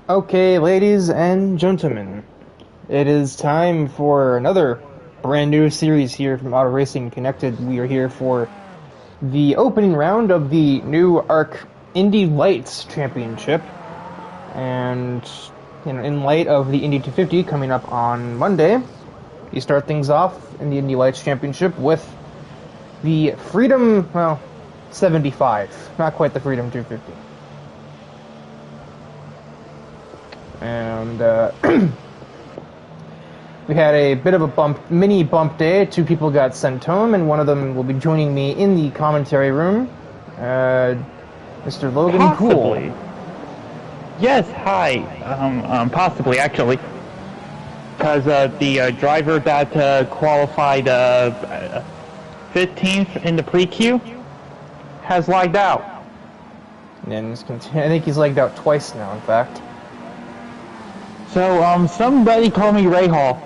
Okay, ladies and gentlemen, it is time for another brand new series here from Auto Racing Connected. We are here for the opening round of the new ARC Indy Lights Championship, and in light of the Indy 250 coming up on Monday, you start things off in the Indy Lights Championship with the Freedom, 75, not quite the Freedom 250. And we had a bit of a mini bump day. Two people got sent home, and one of them will be joining me in the commentary room, Mr. Logan Possibly. Poole. Yes, hi. Possibly, actually. Because the driver that qualified 15th in the pre-queue has lagged out. And I think he's legged out twice now, in fact. So, somebody call me Ray Hall.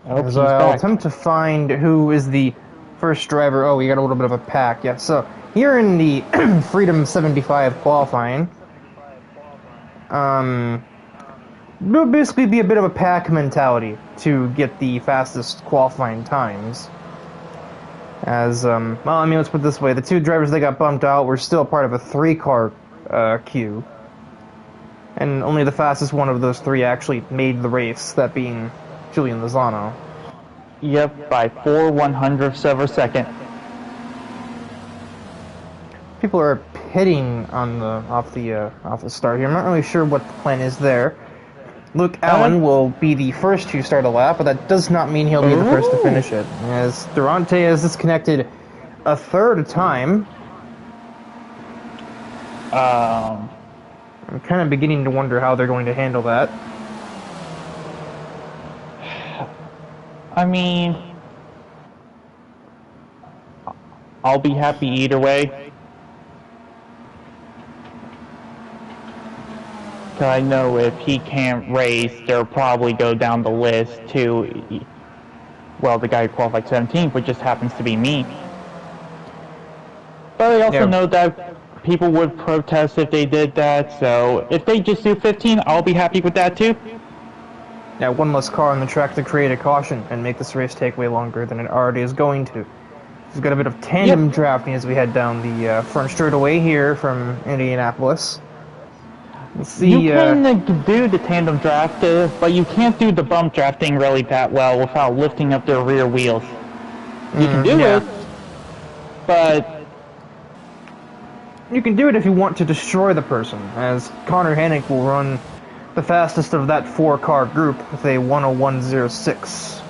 I'll attempt to find who is the first driver. Oh, we got a little bit of a pack. Yeah, so here in the Freedom 75 qualifying, it'll basically be a bit of a pack mentality to get the fastest qualifying times. Let's put it this way. The two drivers that got bumped out were still part of a three-car queue. And only the fastest one of those three actually made the race, that being Julian Lozano. Yep, by 4/100ths of a second. People are pitting on off the start here. I'm not really sure what the plan is there. Luke Allen will be the first to start a lap, but that does not mean he'll be the first to finish it, as Durante has disconnected a third time. I'm kind of beginning to wonder how they're going to handle that. I mean, I'll be happy either way. Because I know if he can't race, they'll probably go down the list to, well, the guy who qualified 17th, which just happens to be me. But I also know that people would protest if they did that, so if they just do 15, I'll be happy with that too. Yeah, one less car on the track to create a caution and make this race take way longer than it already is going to. We've got a bit of tandem drafting as we head down the front straightaway here from Indianapolis. Let's see, you can do the tandem draft, but you can't do the bump drafting really that well without lifting up their rear wheels. You can do it, but you can do it if you want to destroy the person, as Connor Hannick will run the fastest of that four-car group with a 1:01.06.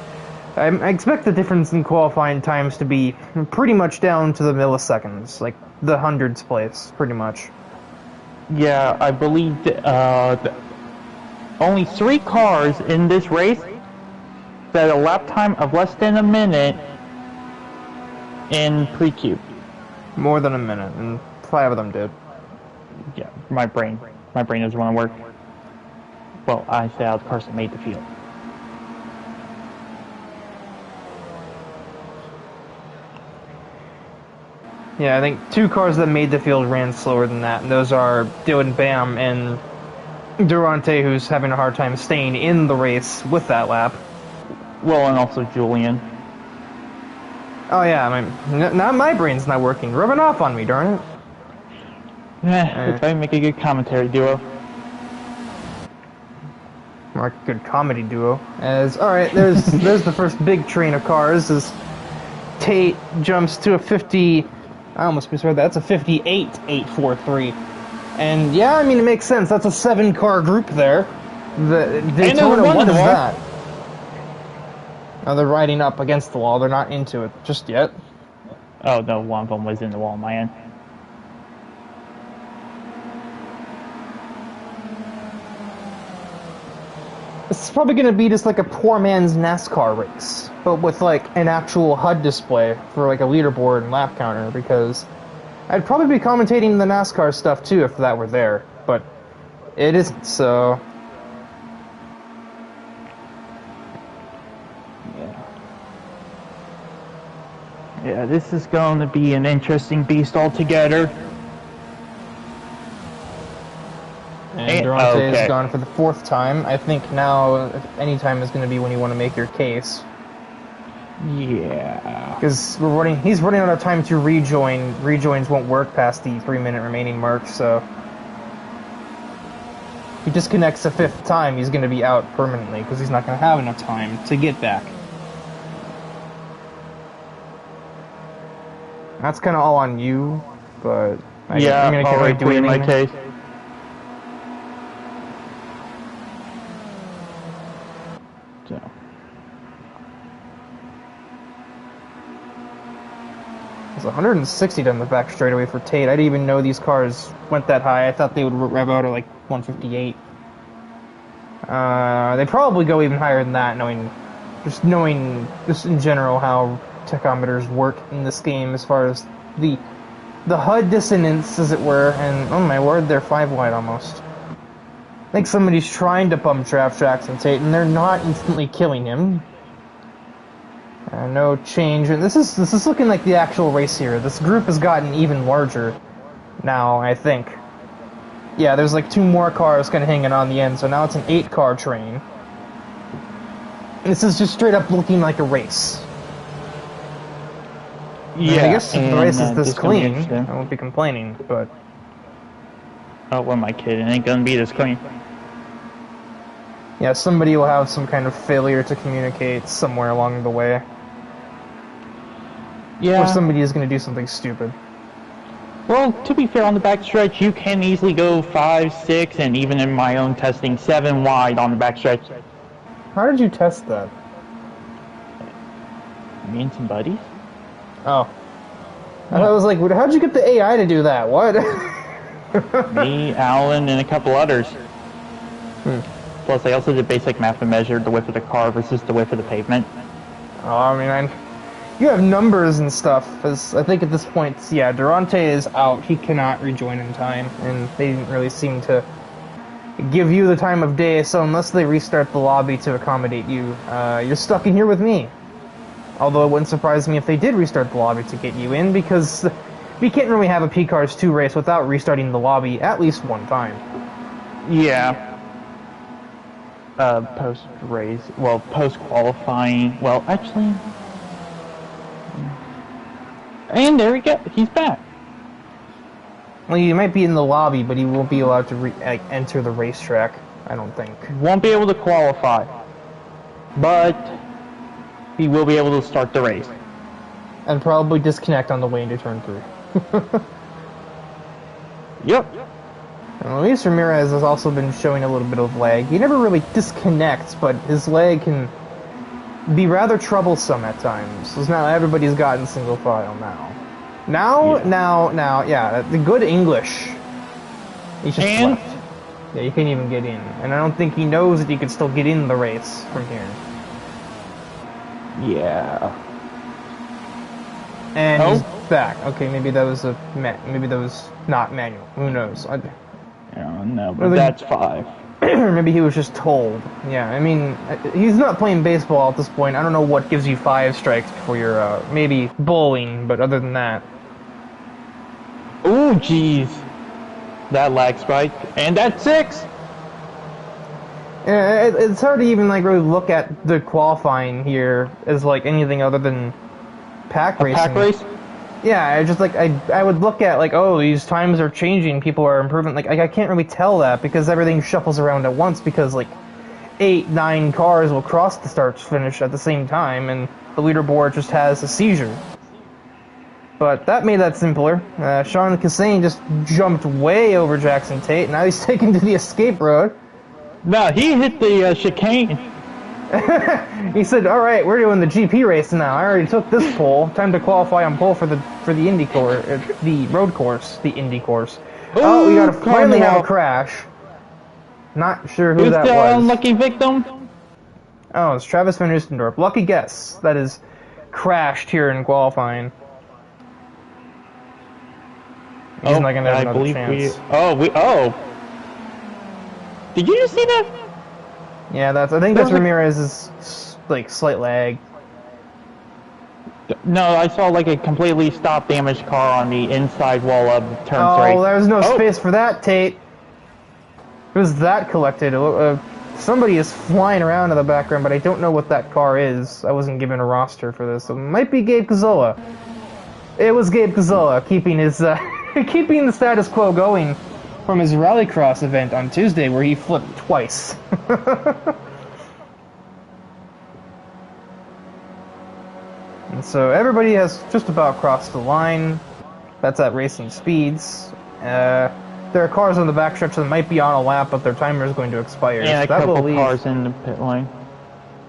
I expect the difference in qualifying times to be pretty much down to the milliseconds, like the hundreds place, pretty much. Yeah, I believe only 3 cars in this race that had a lap time of less than a minute in pre-queue. More than a minute, and 5 of them did. Yeah, my brain doesn't want to work. Well, I say how the person made the field. Yeah, I think 2 cars that made the field ran slower than that, and those are DIVEBOMB and Durante, who's having a hard time staying in the race with that lap. Well, and also Julian. Oh yeah, I mean, now my brain's not working. Rubbing off on me, darn it. If I make a good commentary duo. Or a good comedy duo. Alright, there's the first big train of cars as Tate jumps to a 50. I almost misread that. That's a 58.843. And yeah, I mean, it makes sense. That's a 7-car group there. The Daytona, what is that? Oh, they're riding up against the wall. They're not into it just yet. Oh, no, one of them was in the wall on my end. It's probably going to be just like a poor man's NASCAR race, but with like an actual HUD display for like a leaderboard and lap counter, because I'd probably be commentating the NASCAR stuff too if that were there, but it isn't, so... Yeah, this is going to be an interesting beast altogether. And Durante okay. is gone for the 4th time. I think now, any time is going to be when you want to make your case. Yeah. Because he's running out of time to rejoin. Rejoins won't work past the 3-minute remaining mark, so... If he disconnects the 5th time, he's going to be out permanently, because he's not going to have enough time to get back. That's kind of all on you, but... I'm going to already plead my case. So... It's 160 down the back straightaway for Tate. I didn't even know these cars went that high. I thought they would rev out at like 158. They probably go even higher than that, knowing just in general how tachometers work in this game as far as the HUD dissonance, as it were. And oh my word, they're 5 wide almost. I think somebody's trying to bump draft Jackson Tate, and they're not instantly killing him. No change. This is looking like the actual race here. This group has gotten even larger now, I think. Yeah, there's like 2 more cars kind of hanging on the end, so now it's an 8-car train. This is just straight up looking like a race. Yeah, I guess if the race is this clean, I won't be complaining, but... Oh, what am I kidding? It ain't gonna be this clean. Yeah, somebody will have some kind of failure to communicate somewhere along the way. Yeah. Or somebody is going to do something stupid. Well, to be fair, on the backstretch, you can easily go 5, 6, and even in my own testing, 7 wide on the backstretch. How did you test that? Me and some buddies. Oh. I was like, how'd you get the AI to do that? What? Me, Alan, and a couple others. Plus, I also did basic math and measured the width of the car versus the width of the pavement. Oh, I mean, you have numbers and stuff. Because I think at this point, yeah, Durante is out. He cannot rejoin in time, and they didn't really seem to give you the time of day. So unless they restart the lobby to accommodate you, you're stuck in here with me. Although it wouldn't surprise me if they did restart the lobby to get you in, because we can't really have a P-Cars 2 race without restarting the lobby at least one time. Yeah. Post-race, well, post-qualifying, well, actually... And there we go, he's back. Well, you might be in the lobby, but he won't be allowed to enter the racetrack, I don't think. Won't be able to qualify. But he will be able to start the race. And probably disconnect on the way into turn 3. Yep. And Luis Ramirez has also been showing a little bit of lag. He never really disconnects, but his lag can be rather troublesome at times. So now everybody's gotten single file now. Now, yeah, the good English. He's just left. Yeah, you can't even get in. And I don't think he knows that you can still get in the race from here. Yeah. And he's back. Okay, maybe that was not manual. Who knows? I don't know, but that's 5. Or maybe he was just told. Yeah, I mean, he's not playing baseball at this point. I don't know what gives you 5 strikes before you're, maybe bowling, but other than that. Ooh, jeez. That lag spike. And that's 6! Yeah, it's hard to even, like, really look at the qualifying here as, like, anything other than pack racing. Pack race? Yeah, I just, like, I would look at, like, oh, these times are changing, people are improving. Like, I can't really tell that because everything shuffles around at once because, like, 8, 9 cars will cross the start-finish at the same time, and the leaderboard just has a seizure. But that made that simpler. Sean Cassane just jumped way over Jackson Tate, and now he's taken to the escape road. No, he hit the chicane. He said, "All right, we're doing the GP race now. I already took this pole. Time to qualify on pole for the Indy course, the road course, the Indy course." Oh, we gotta finally have a crash. Not sure who that was. Who's the unlucky victim? Oh, it's Travis Van Oostendorp. Lucky guess. That is crashed here in qualifying. He's not gonna have another chance. Did you just see that? Yeah, I think that's Ramirez's, like, slight lag. No, I saw like a completely stop damaged car on the inside wall of turn 3. Oh, there's no space for that, Tate. Who's that collected? Somebody is flying around in the background, but I don't know what that car is. I wasn't given a roster for this. It might be Gabe Cazola. It was Gabe Cazola keeping his keeping the status quo going from his Rallycross event on Tuesday, where he flipped twice. And so everybody has just about crossed the line. That's at racing speeds. There are cars on the backstretch that might be on a lap, but their timer is going to expire. Yeah, so a that couple will leave, cars in the pit lane.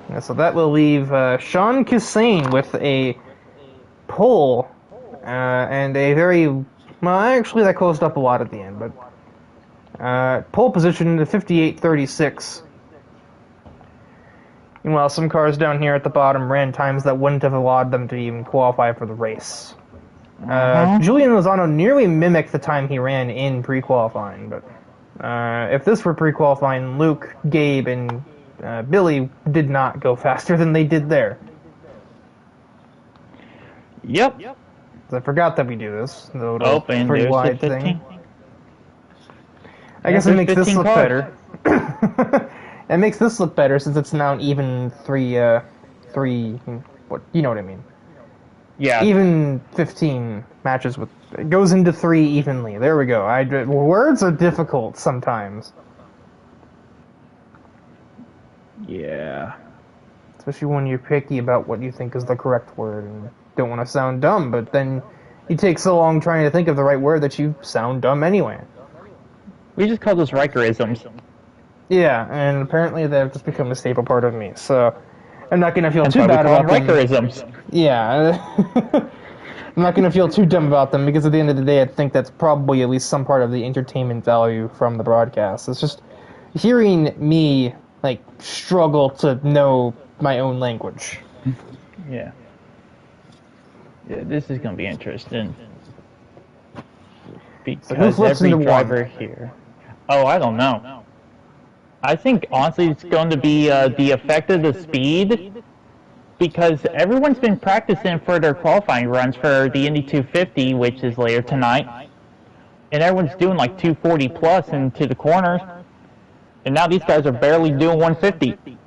Yeah, so that will leave Sean Kusain with a pole and a very... Well, actually, that closed up a lot at the end, but... pole position to 58.36. Meanwhile, some cars down here at the bottom ran times that wouldn't have allowed them to even qualify for the race. Julian Lozano nearly mimicked the time he ran in pre-qualifying, but if this were pre-qualifying, Luke, Gabe, and Billy did not go faster than they did there. Yep. I forgot that we do this. Oh, and pretty there's wide the 15. thing. I guess it makes this look better. It makes this look better since it's now an even three. What you know what I mean? Yeah. Even 15 matches with it goes into 3 evenly. There we go. Words are difficult sometimes. Yeah. Especially when you're picky about what you think is the correct word and don't want to sound dumb, but then you take so long trying to think of the right word that you sound dumb anyway. We just call those Rikerisms. Yeah, and apparently they've just become a staple part of me, so I'm not going to feel too bad about them. Rikerisms. Yeah. I'm not going to feel too dumb about them, because at the end of the day, I think that's probably at least some part of the entertainment value from the broadcast. It's just hearing me, like, struggle to know my own language. Yeah. Yeah, this is going to be interesting. Because every driver here... Oh, I don't know. I think, honestly, it's going to be the effect of the speed, because everyone's been practicing for their qualifying runs for the Indy 250, which is later tonight, and everyone's doing like 240 plus into the corners, and now these guys are barely doing 150.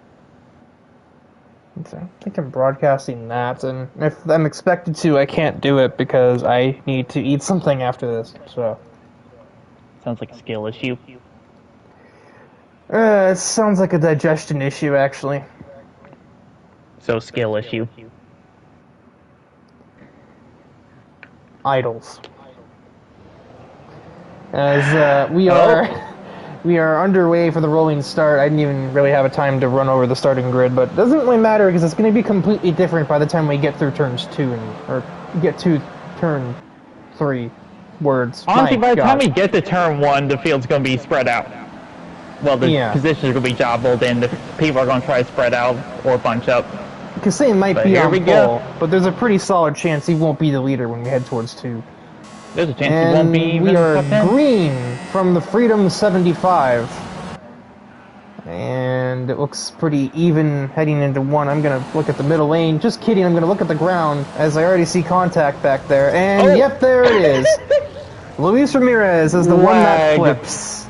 I think I'm broadcasting that, and if I'm expected to, I can't do it because I need to eat something after this, so... Sounds like a skill issue. It sounds like a digestion issue, actually. So, skill issue. Idols. As we are underway for the rolling start. I didn't even really have a time to run over the starting grid, but it doesn't really matter because it's going to be completely different by the time we get through turns 2 or get to turn 3 words. Honestly, by the time we get to turn 1, the field's going to be spread out. Well, the positions are going to be jobbled, and the people are going to try to spread out or bunch up. Kasim might be on pole, but there's a pretty solid chance he won't be the leader when we head towards 2. There's a chance he won't be even we are green from the Freedom 75. And it looks pretty even heading into 1. I'm going to look at the middle lane. Just kidding, I'm going to look at the ground, as I already see contact back there. And yep, there it is. Luis Ramirez is the one that flips.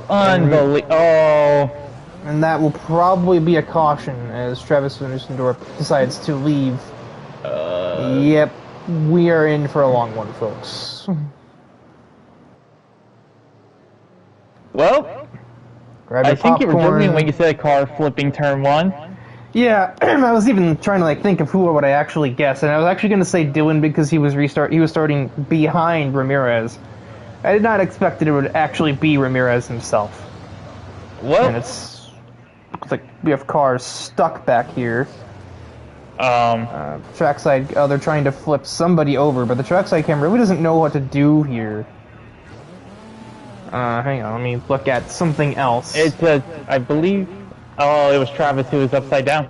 Unbelievable. And that will probably be a caution as Travis Van Oostendorp decides to leave. Yep, we are in for a long one, folks. Well, I think you were joking when you said car flipping turn 1. Yeah, I was even trying to think of who would I actually guess, and I was actually going to say Dylan because he was starting behind Ramirez. I did not expect that it would actually be Ramirez himself. Well, and looks like we have cars stuck back here. Trackside, they're trying to flip somebody over, but the trackside camera really doesn't know what to do here. Hang on, let me look at something else. It's I believe, it was Travis who was upside down.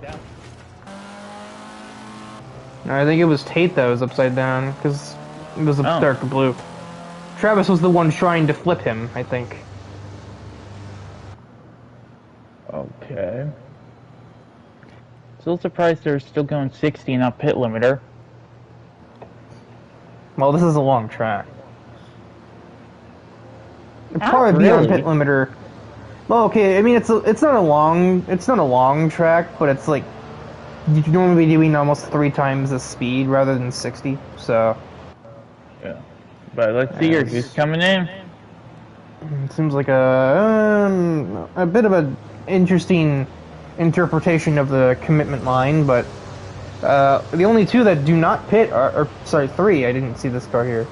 I think it was Tate that was upside down, because it was a dark blue. Travis was the one trying to flip him, I think. Okay. Still surprised they're still going 60 and not pit limiter. Well, this is a long track. It'd Not probably be on really. pit limiter. Well, okay. I mean, it's not a long track, but it's like you'd normally be doing almost 3 times the speed rather than 60. So Yeah. But let's see here. Who's coming in? it seems like a bit of an interesting interpretation of the commitment line, but the only 2 that do not pit are sorry, 3. I didn't see this car here.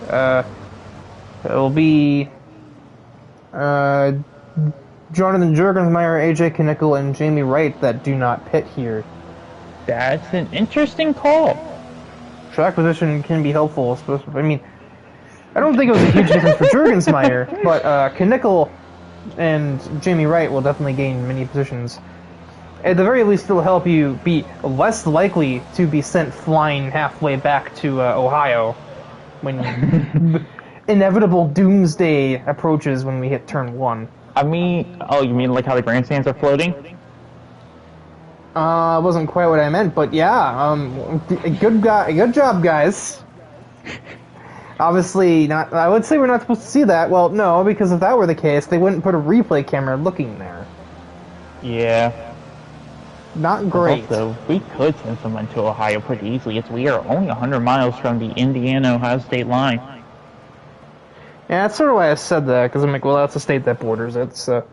It'll be Jonathan Jurgensmeyer, AJ Knickel, and Jamie Wright that do not pit here. That's an interesting call. Track position can be helpful. I mean, I don't think it was a huge difference for Jurgensmeyer, but Knickel and Jamie Wright will definitely gain many positions. At the very least, it'll help you be less likely to be sent flying halfway back to Ohio when inevitable doomsday approaches when we hit turn 1. I mean, oh, you mean like how the grandstands are floating? Wasn't quite what I meant, but yeah, good job, guys. Obviously, not. I would say we're not supposed to see that. Well, no, because if that were the case, they wouldn't put a replay camera looking there. Yeah. Not great. Also, we could send someone to Ohio pretty easily. We are only 100 miles from the Indiana-Ohio state line. Yeah, that's sort of why I said that, because I'm like, well, that's a state that borders it, so.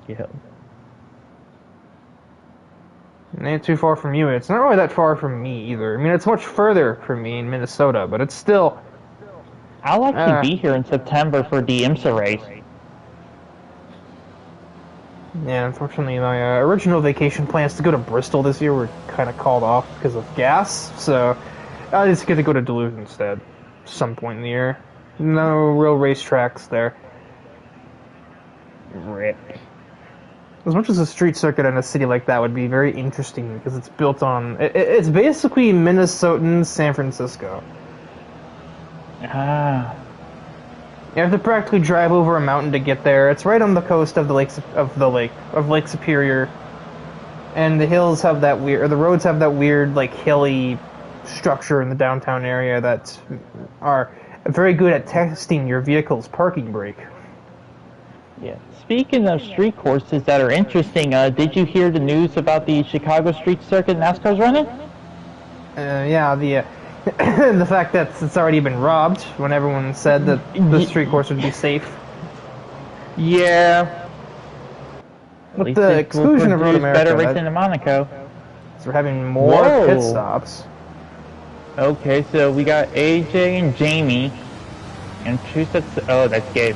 Yeah. It ain't too far from you. It's not really that far from me either. I mean, it's much further from me in Minnesota, but it's still. I'll actually be here in September for the IMSA race. Yeah, unfortunately, my original vacation plans to go to Bristol this year were kind of called off because of gas, so I just get to go to Duluth instead, some point in the year. No real racetracks there. Rip. As much as a street circuit in a city like that would be very interesting because it's built on... It's basically Minnesotan San Francisco. Ah. You have to practically drive over a mountain to get there. It's right on the coast of Lake Superior, and the hills have that weird, or the roads have that weird, like, hilly structure in the downtown area that are very good at testing your vehicle's parking brake. Yeah. Speaking of street courses that are interesting, did you hear the news about the Chicago street circuit NASCAR's running? Yeah, the fact that it's already been robbed when everyone said that the street course would be safe. Yeah. With the exclusion of Road America, better racing in Monaco. So we're having more pit stops. Okay, so we got AJ and Jamie, and two sets. Oh, that's Gabe.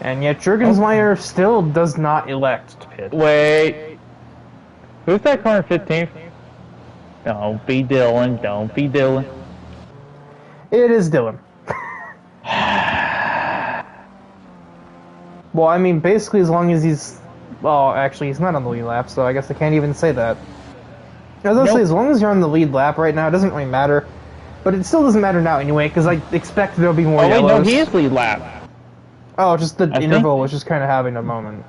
And yet Jurgensmeyer still does not elect to pit. Wait. Who's that car in 15th? Don't be Dylan. Don't be Dylan. It is Dylan. Well, I mean, basically as long as he's... Well, actually, he's not on the lead lap, so I guess I can't even say that. I was going to say, as long as you're on the lead lap right now, it doesn't really matter. But it still doesn't matter now anyway, because I expect there'll be more yellows. Oh, wait, no, he is lead lap. Oh, just the interval was just kind of having a moment.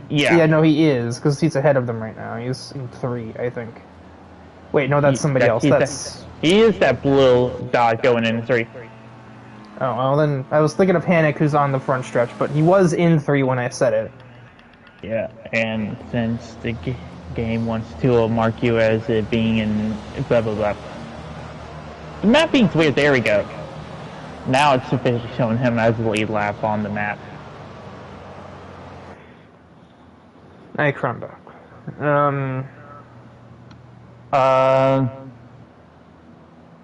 Yeah. Yeah, no, he is, because he's ahead of them right now. He's in 3, I think. Wait, no, that's somebody else. He is that blue dot going in 3. Oh, well then, I was thinking of Hannick, who's on the front stretch, but he was in 3 when I said it. Yeah, and since the game wants to mark you as it being in blah blah blah. The map being weird, there we go. Now it's officially showing him as the lead lap on the map. Hey, Kronbach.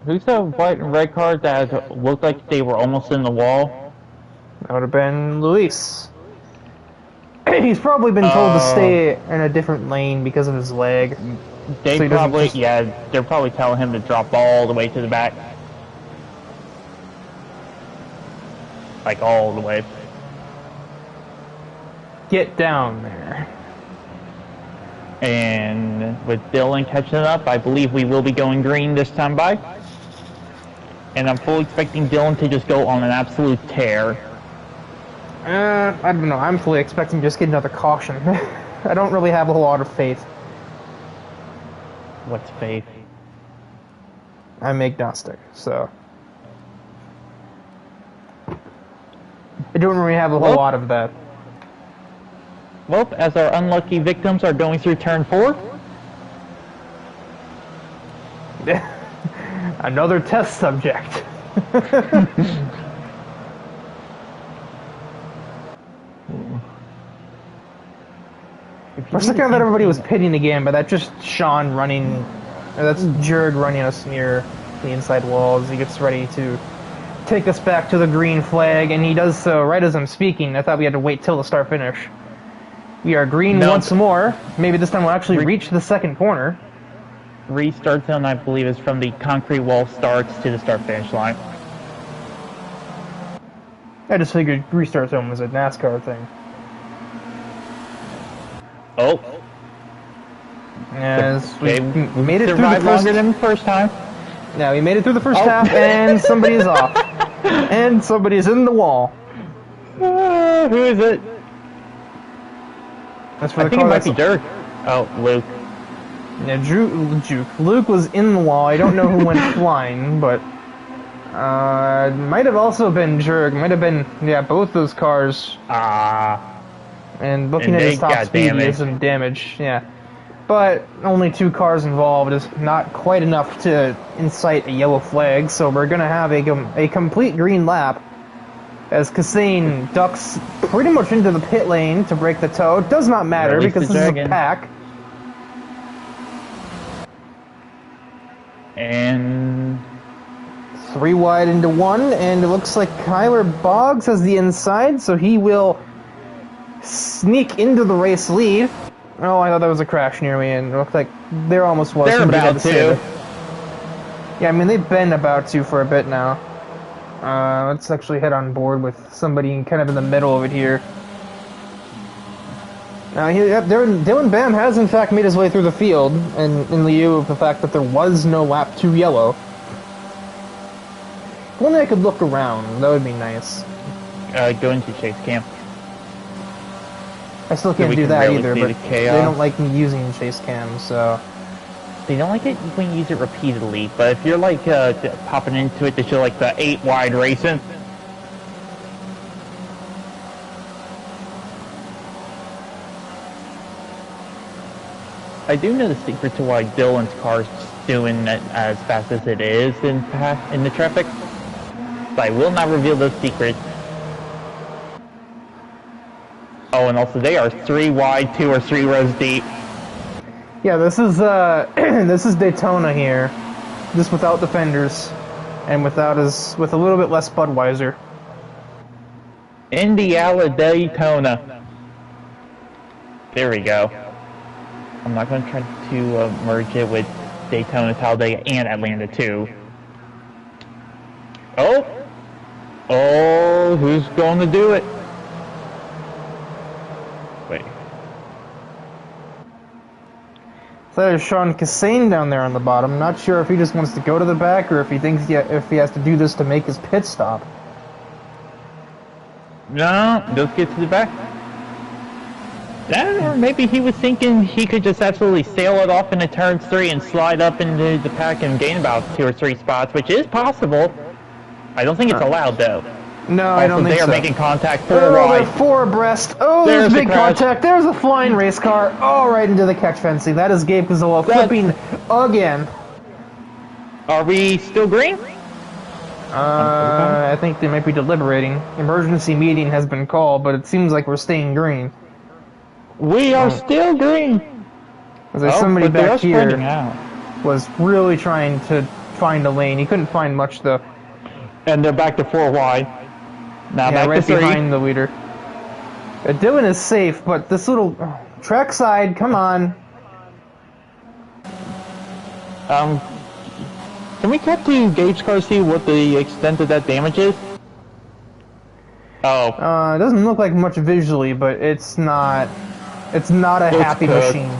Who's the white and red car that looked like they were almost in the wall? That would have been Luis. He's probably been told to stay in a different lane because of his leg. They so probably, they're probably telling him to drop all the way to the back. Like all the way. Get down there. And with Dylan catching up, I believe we will be going green this time by. And I'm fully expecting Dylan to just go on an absolute tear. I don't know. I'm fully expecting to just get another caution. I don't really have a whole lot of faith. What's faith? I'm agnostic, so I don't really have a whole lot of that. Well, as our unlucky victims are going through turn 4. Another test subject. For a second I thought everybody was pitting again, but that's just Sean running, or that's Jurg running us near the inside walls. He gets ready to take us back to the green flag, and he does so right as I'm speaking. I thought we had to wait till the start finish. We are green once more. Maybe this time we'll actually reach the second corner. Restart zone, I believe, is from the concrete wall starts to the start finish line. I just figured restart zone was a NASCAR thing. Oh. Yes, we made it through the survived longer than the first time. Yeah, we made it through the first half, and somebody is off. And somebody's in the wall. Who is it? That's for I think it might be Dirk. Oh, Luke. Yeah, Luke was in the wall. I don't know who went flying, but might have also been Jurg. Might have been, yeah, both those cars. And looking at his top speed, he has some damage. Yeah, but only 2 cars involved is not quite enough to incite a yellow flag. So we're gonna have a complete green lap as Kassane ducks pretty much into the pit lane to break the tow. It does not matter because this is a pack. And 3 wide into 1, and it looks like Kyler Boggs has the inside, so he will sneak into the race lead. Oh, I thought that was a crash near me, and it looked like there almost was. They're about to. Yeah, I mean, they've been about to for a bit now. Let's actually head on board with somebody kind of in the middle of it here. Dylan Bam has in fact made his way through the field, and in lieu of the fact that there was no lap 2 yellow. If only I could look around, that would be nice. Go into chase cam. I still can't do that either, but they don't like me using chase cam, so... They don't like it when you use it repeatedly, but if you're like popping into it to show like the 8 wide racing, I do know the secret to why Dylan's car's doing it as fast as it is in the traffic, but I will not reveal those secrets. Oh, and also they are 3 wide, 2 or 3 rows deep. Yeah, this is this is Daytona here, just without the fenders, and with a little bit less Budweiser. Indy, Daytona. There we go. I'm not going to try to merge it with Daytona, Talladega, and Atlanta too. Oh, who's going to do it? Wait. So there's Sean Kassane down there on the bottom. Not sure if he just wants to go to the back or if he thinks if he has to do this to make his pit stop. No, just get to the back. Or maybe he was thinking he could just absolutely sail it off into turn 3 and slide up into the pack and gain about 2 or 3 spots, which is possible. I don't think it's allowed though. No, I don't think so. They are making contact 4 wide. They're 4 abreast. Oh, there's big contact. There's a flying race car. Oh, right into the catch fencing. That is Gabe Cazzolo flipping again. Are we still green? I think they might be deliberating. Emergency meeting has been called, but it seems like we're staying green. We are still green. There's somebody back here was really trying to find a lane. He couldn't find much though. And they're back to 4 wide. Now back right to 3. Behind the leader. Dylan is safe, but this little track side, come on. Can we cut to Gabe's car, see what the extent of that damage is? Oh. It doesn't look like much visually, but it's not a happy machine.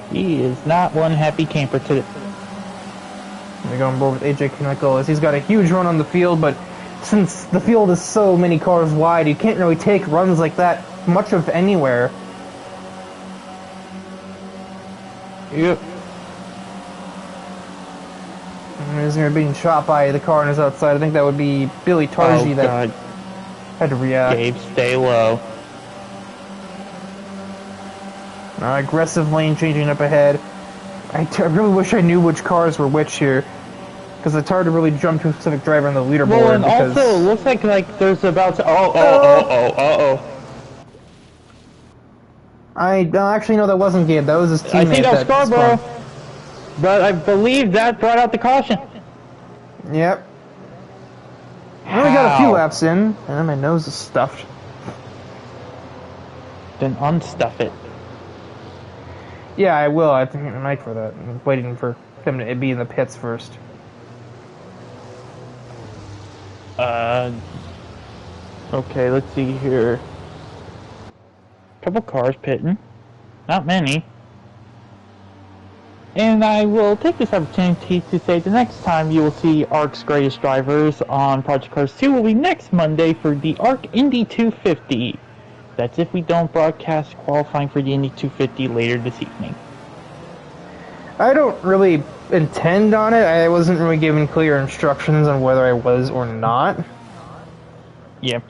He is not one happy camper today. We go on board with AJ Chemical as he's got a huge run on the field, but since the field is so many cars wide, you can't really take runs like that much of anywhere. Yep. He's going to be being shot by the car on his outside. I think that would be Billy Tarji that had to react. Gabe, stay low. Aggressive lane changing up ahead. I really wish I knew which cars were which here, because it's hard to really jump to a specific driver on the leaderboard. Well, and because... also, it looks like there's about to... Uh-oh. Actually, no, that wasn't Gabe. That was his teammate. I see that Scarborough, but I believe that brought out the caution. Yep. I only got a few laps in, and my nose is stuffed. Then unstuff it. Yeah, I will. I have to hit the mic for that. I'm waiting for him to be in the pits first. Okay, let's see here. Couple cars pitting. Not many. And I will take this opportunity to say the next time you will see ARC's greatest drivers on Project Cars 2 will be next Monday for the ARC Indy 250. That's if we don't broadcast qualifying for the Indy 250 later this evening. I don't really intend on it. I wasn't really given clear instructions on whether I was or not. Yep.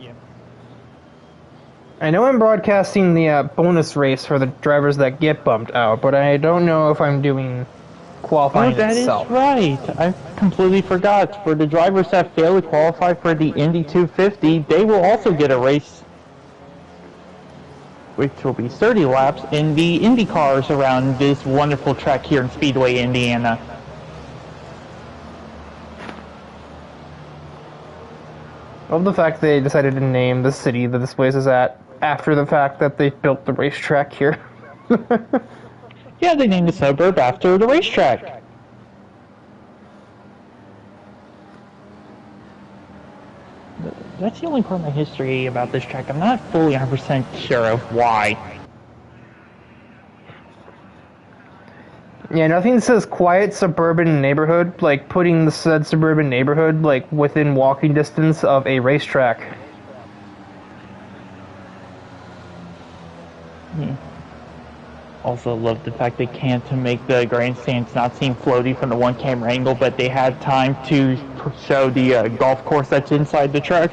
I know I'm broadcasting the bonus race for the drivers that get bumped out, but I don't know if I'm doing qualifying itself. That is right. I completely forgot. For the drivers that fail to qualify for the Indy 250, they will also get a race, which will be 30 laps in the Indy cars around this wonderful track here in Speedway, Indiana. I love the fact they decided to name the city that this place is at after the fact that they built the racetrack here. Yeah, they named the suburb after the racetrack. That's the only part of my history about this track. I'm not fully 100% sure of why. Yeah, nothing says quiet suburban neighborhood like putting the said suburban neighborhood like within walking distance of a racetrack. Also love the fact they can't to make the grandstands not seem floaty from the one camera angle, but they had time to show the golf course that's inside the track.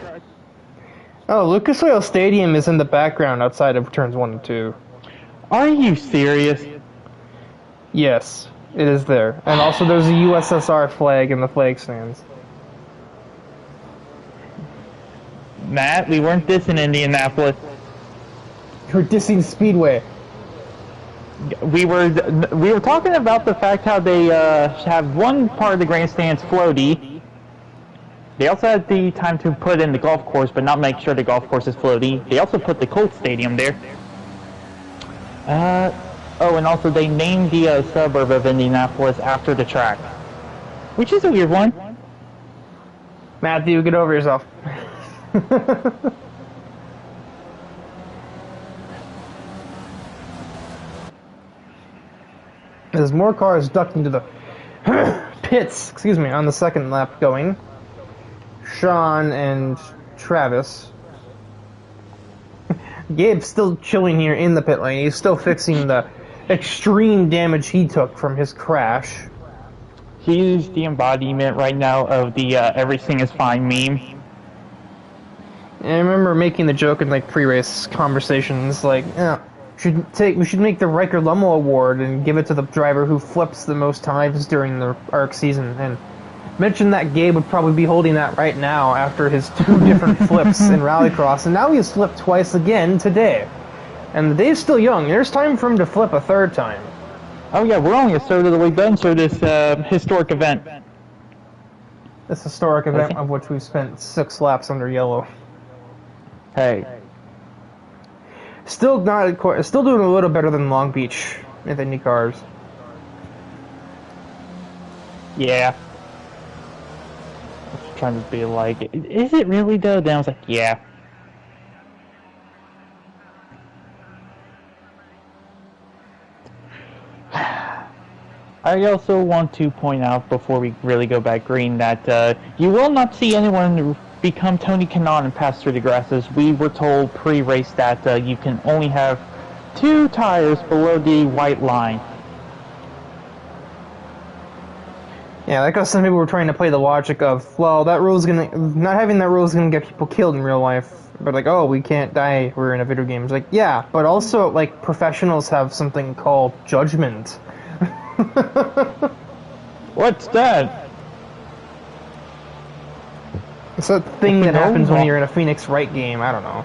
Oh, Lucas Oil Stadium is in the background outside of turns 1 and 2. Are you serious? Yes, it is there. And also there's a USSR flag in the flag stands. Matt, we weren't dissing Indianapolis. You're dissing Speedway. We were talking about the fact how they have one part of the grandstands floaty. They also had the time to put in the golf course, but not make sure the golf course is floaty. They also put the Colts Stadium there. Oh, and also they named the suburb of Indianapolis after the track, which is a weird one. Matthew, get over yourself. There's more cars ducked into the pits, excuse me, on the second lap going. Sean and Travis. Gabe's still chilling here in the pit lane. He's still fixing the extreme damage he took from his crash. He's the embodiment right now of the everything is fine meme. And I remember making the joke in like pre-race conversations, like, we should make the Riker Lummel Award and give it to the driver who flips the most times during the ARC season. And mention that Gabe would probably be holding that right now after his 2 different flips in Rallycross, and now he's flipped twice again today. And the day's still young. There's time for him to flip a 3rd time. Oh yeah, we're only a third of the way done through this historic event. This historic event of which we've spent 6 laps under yellow. Hey. Still doing a little better than Long Beach with Indy cars. Yeah. I was trying to be like, is it really though? Then I was like, yeah. I also want to point out before we really go back green that you will not see anyone become Tony Kanaan and pass through the grasses. We were told pre-race that you can only have 2 tires below the white line. Yeah, like some people were trying to play the logic of, well, that rule's gonna, not having that rule is gonna get people killed in real life. But like, oh, we can't die, we're in a video game. It's like, yeah, but also, like, professionals have something called judgment. What's that? It's a thing that happens when you're in a Phoenix Wright game, I don't know.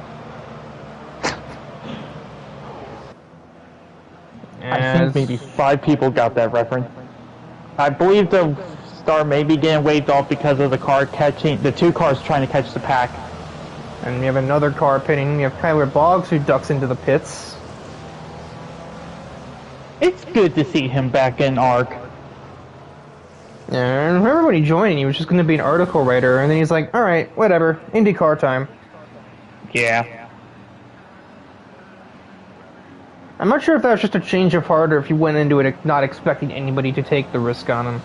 I think maybe 5 people got that reference. I believe the star may be getting waved off because of the 2 cars trying to catch the pack. And we have another car pitting. We have Kyler Boggs who ducks into the pits. It's good to see him back in ARC. And I remember when he joined, he was just going to be an article writer, and then he's like, alright, whatever, IndyCar time. Yeah. I'm not sure if that was just a change of heart or if he went into it not expecting anybody to take the risk on him.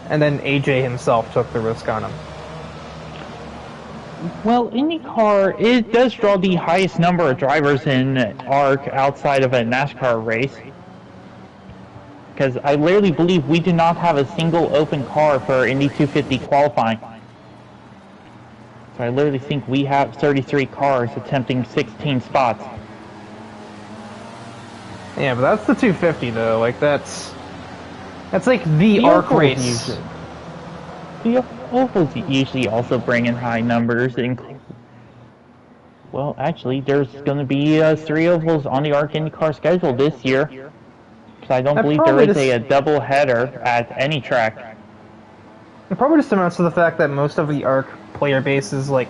And then AJ himself took the risk on him. Well, IndyCar, it does draw the highest number of drivers in ARC outside of a NASCAR race. Because I literally believe we do not have a single open car for Indy 250 qualifying. So I literally think we have 33 cars attempting 16 spots. Yeah, but that's the 250 though. Like that's like the ARC race. The ovals usually also bring in high numbers. Well, actually, there's going to be 3 ovals on the ARC IndyCar schedule this year. Because I don't believe there is a double header at any track. It probably just amounts to the fact that most of the ARC player base is like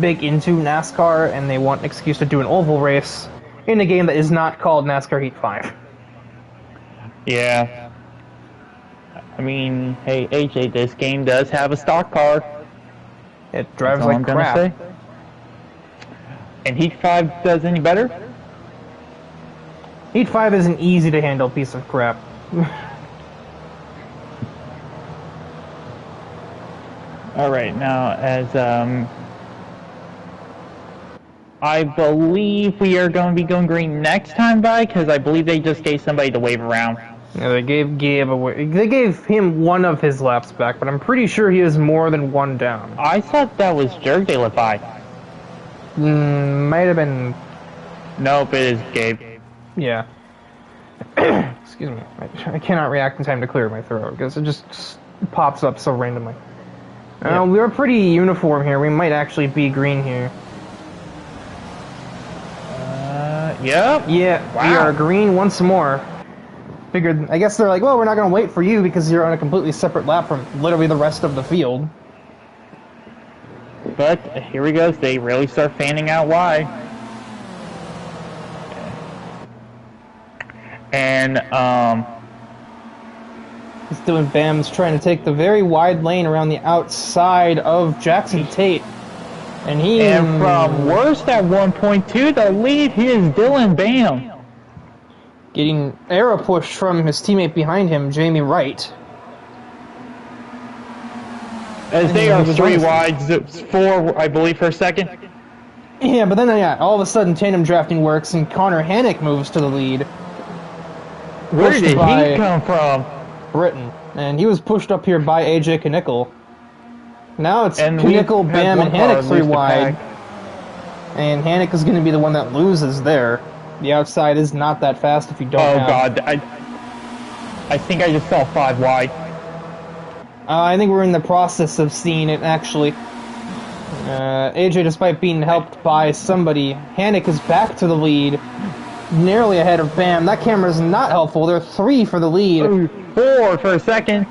big into NASCAR, and they want an excuse to do an oval race in a game that is not called NASCAR Heat 5. Yeah. I mean, hey, AJ, this game does have a stock car. It drives like crap. And Heat 5 does any better? Heat 5 is an easy to handle piece of crap. Alright, now, as, I believe we are going to be going green next time by, because I believe they just gave somebody the wave around. Yeah, they gave him one of his laps back, but I'm pretty sure he is more than one down. I thought that was Jerk they let by. Might have been. Nope, it is Gabe. Yeah. Excuse me. I cannot react in time to clear my throat because it just pops up so randomly. Yeah. We are pretty uniform here. We might actually be green here. Yep. Yeah, wow. We are green once more. Figured, I guess they're like, well, we're not going to wait for you because you're on a completely separate lap from literally the rest of the field. But here we go. They really start fanning out wide. And, He's doing Bam's trying to take the very wide lane around the outside of Jackson Tate. And from worst at 1.2, the lead is Dylan Bam. Getting arrow pushed from his teammate behind him, Jamie Wright. As they are 3 wide, 4, I believe, for a second. Yeah, but then, all of a sudden tandem drafting works and Connor Hannock moves to the lead. Where did he come from? Britain. And he was pushed up here by AJ Knickel. Now it's Knickel, Bam, and Hannock 3 wide. And Hannock is going to be the one that loses there. The outside is not that fast if you don't have... God, I think I just saw 5 wide. I think we're in the process of seeing it, actually. AJ, despite being helped by somebody, Hannock is back to the lead, nearly ahead of Bam. That camera is not helpful. They're 3 for the lead. 4 for a second.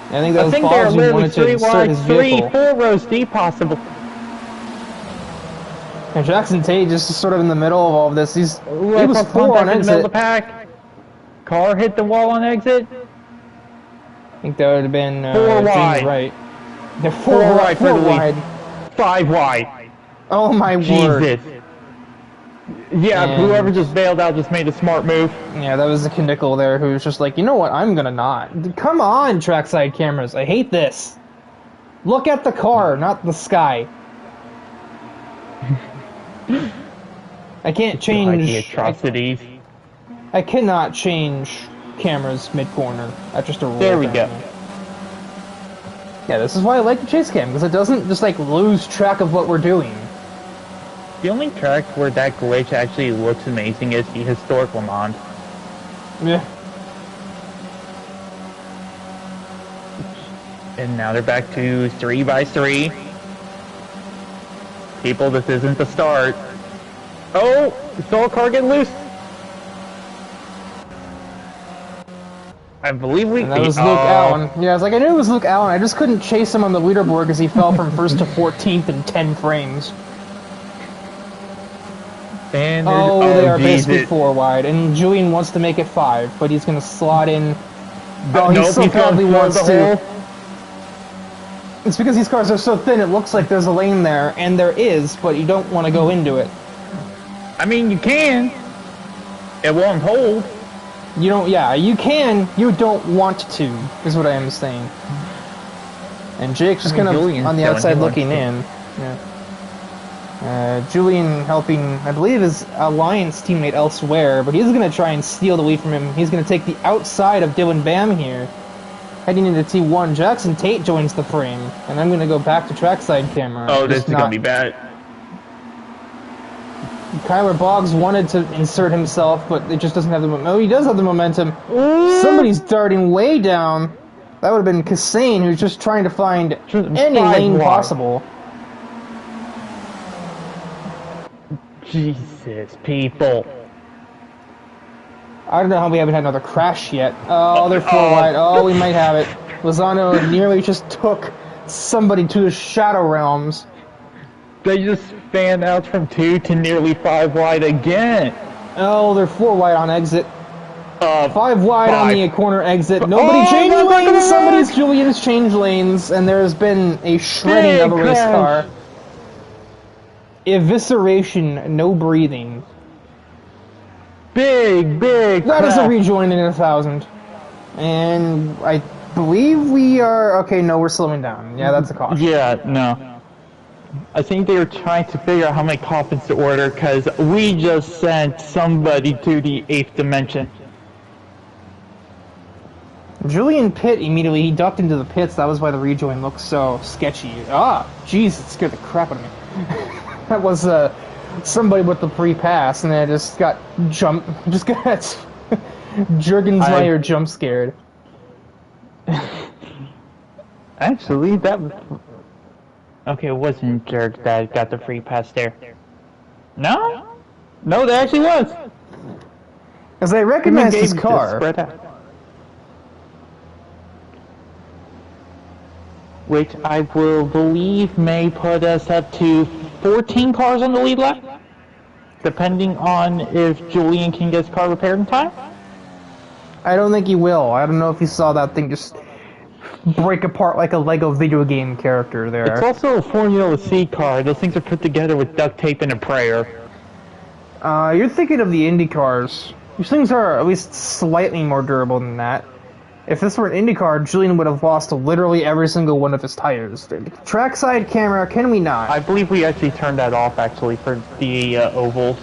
I think that was Boggs who wanted to insert his vehicle. 4 rows deep, possible. And Jackson Tate just sort of in the middle of all of this. He was 4 on exit. In the pack. Car hit the wall on exit. I think that would have been 4 wide. Right. They're 4 wide for the lead. 5 wide. Oh my word. Jesus. Yeah, and whoever just bailed out just made a smart move. Yeah, that was the Knickel there who was just like, you know what, I'm gonna not. Come on, trackside cameras, I hate this. Look at the car, not the sky. I can't change... the atrocities. I cannot change cameras mid-corner. That's just a rule. There we go. Yeah, this is why I like the chase cam, because it doesn't just like lose track of what we're doing. The only track where that glitch actually looks amazing is the historical mod. Yeah. And now they're back to 3x3. People, this isn't the start. Oh, saw a car get loose. I believe we. And that was Luke Allen. Yeah, I was like, I knew it was Luke Allen. I just couldn't chase him on the leaderboard because he fell from first to 14th in 10 frames. And they are basically 4 wide, and Julian wants to make it 5, but he's gonna slot in. Oh, he so badly wants to. It's because these cars are so thin, it looks like there's a lane there, and there is, but you don't want to go into it. I mean, you can. It won't hold. You don't, yeah, you can, you don't want to, is what I am saying. And Jake's just kind of on the outside looking in. Yeah. Julian helping, I believe, his Alliance teammate elsewhere, but he's going to try and steal the lead from him. He's going to take the outside of Dylan Bam here. Heading into T1, Jackson Tate joins the frame, and I'm going to go back to trackside camera. Oh, this is going to be bad. Kyler Boggs wanted to insert himself, but it just doesn't have the momentum. Oh, he does have the momentum. Somebody's darting way down. That would have been Kassane, who's just trying to find any lane possible. Jesus, people. I don't know how we haven't had another crash yet. Oh, they're 4 wide. Oh, we might have it. Lozano nearly just took somebody to the Shadow Realms. They just fanned out from 2 to nearly 5 wide again. Oh, they're 4 wide on exit. 5 wide on the corner exit. Nobody changed lanes. Julian has changed lanes, and there has been a shredding of a race car. Evisceration, no breathing. Big That is a rejoin in 1,000. And I believe we are... Okay, no, we're slowing down. Yeah, that's a caution. Yeah, no. I think they were trying to figure out how many coffins to order, because we just sent somebody to the 8th dimension. Julian Pitt immediately, he ducked into the pits. That was why the rejoin looked so sketchy. Ah, jeez, it scared the crap out of me. That was somebody with the pre-pass, and then I just got Juergensmeyer jump scared. Actually, that... Okay, it wasn't Jerk that got the free pass there. No? No, there actually was. Because I recognize his car. Which I will believe may put us up to 14 cars on the lead lap. Depending on if Julian can get his car repaired in time. I don't think he will. I don't know if you saw that thing just break apart like a Lego video game character there. It's also a Formula C car. Those things are put together with duct tape and a prayer. You're thinking of the Indy cars. These things are at least slightly more durable than that. If this were an Indy car, Julian would have lost literally every single one of his tires. Trackside camera, can we not? I believe we actually turned that off, actually, for the ovals.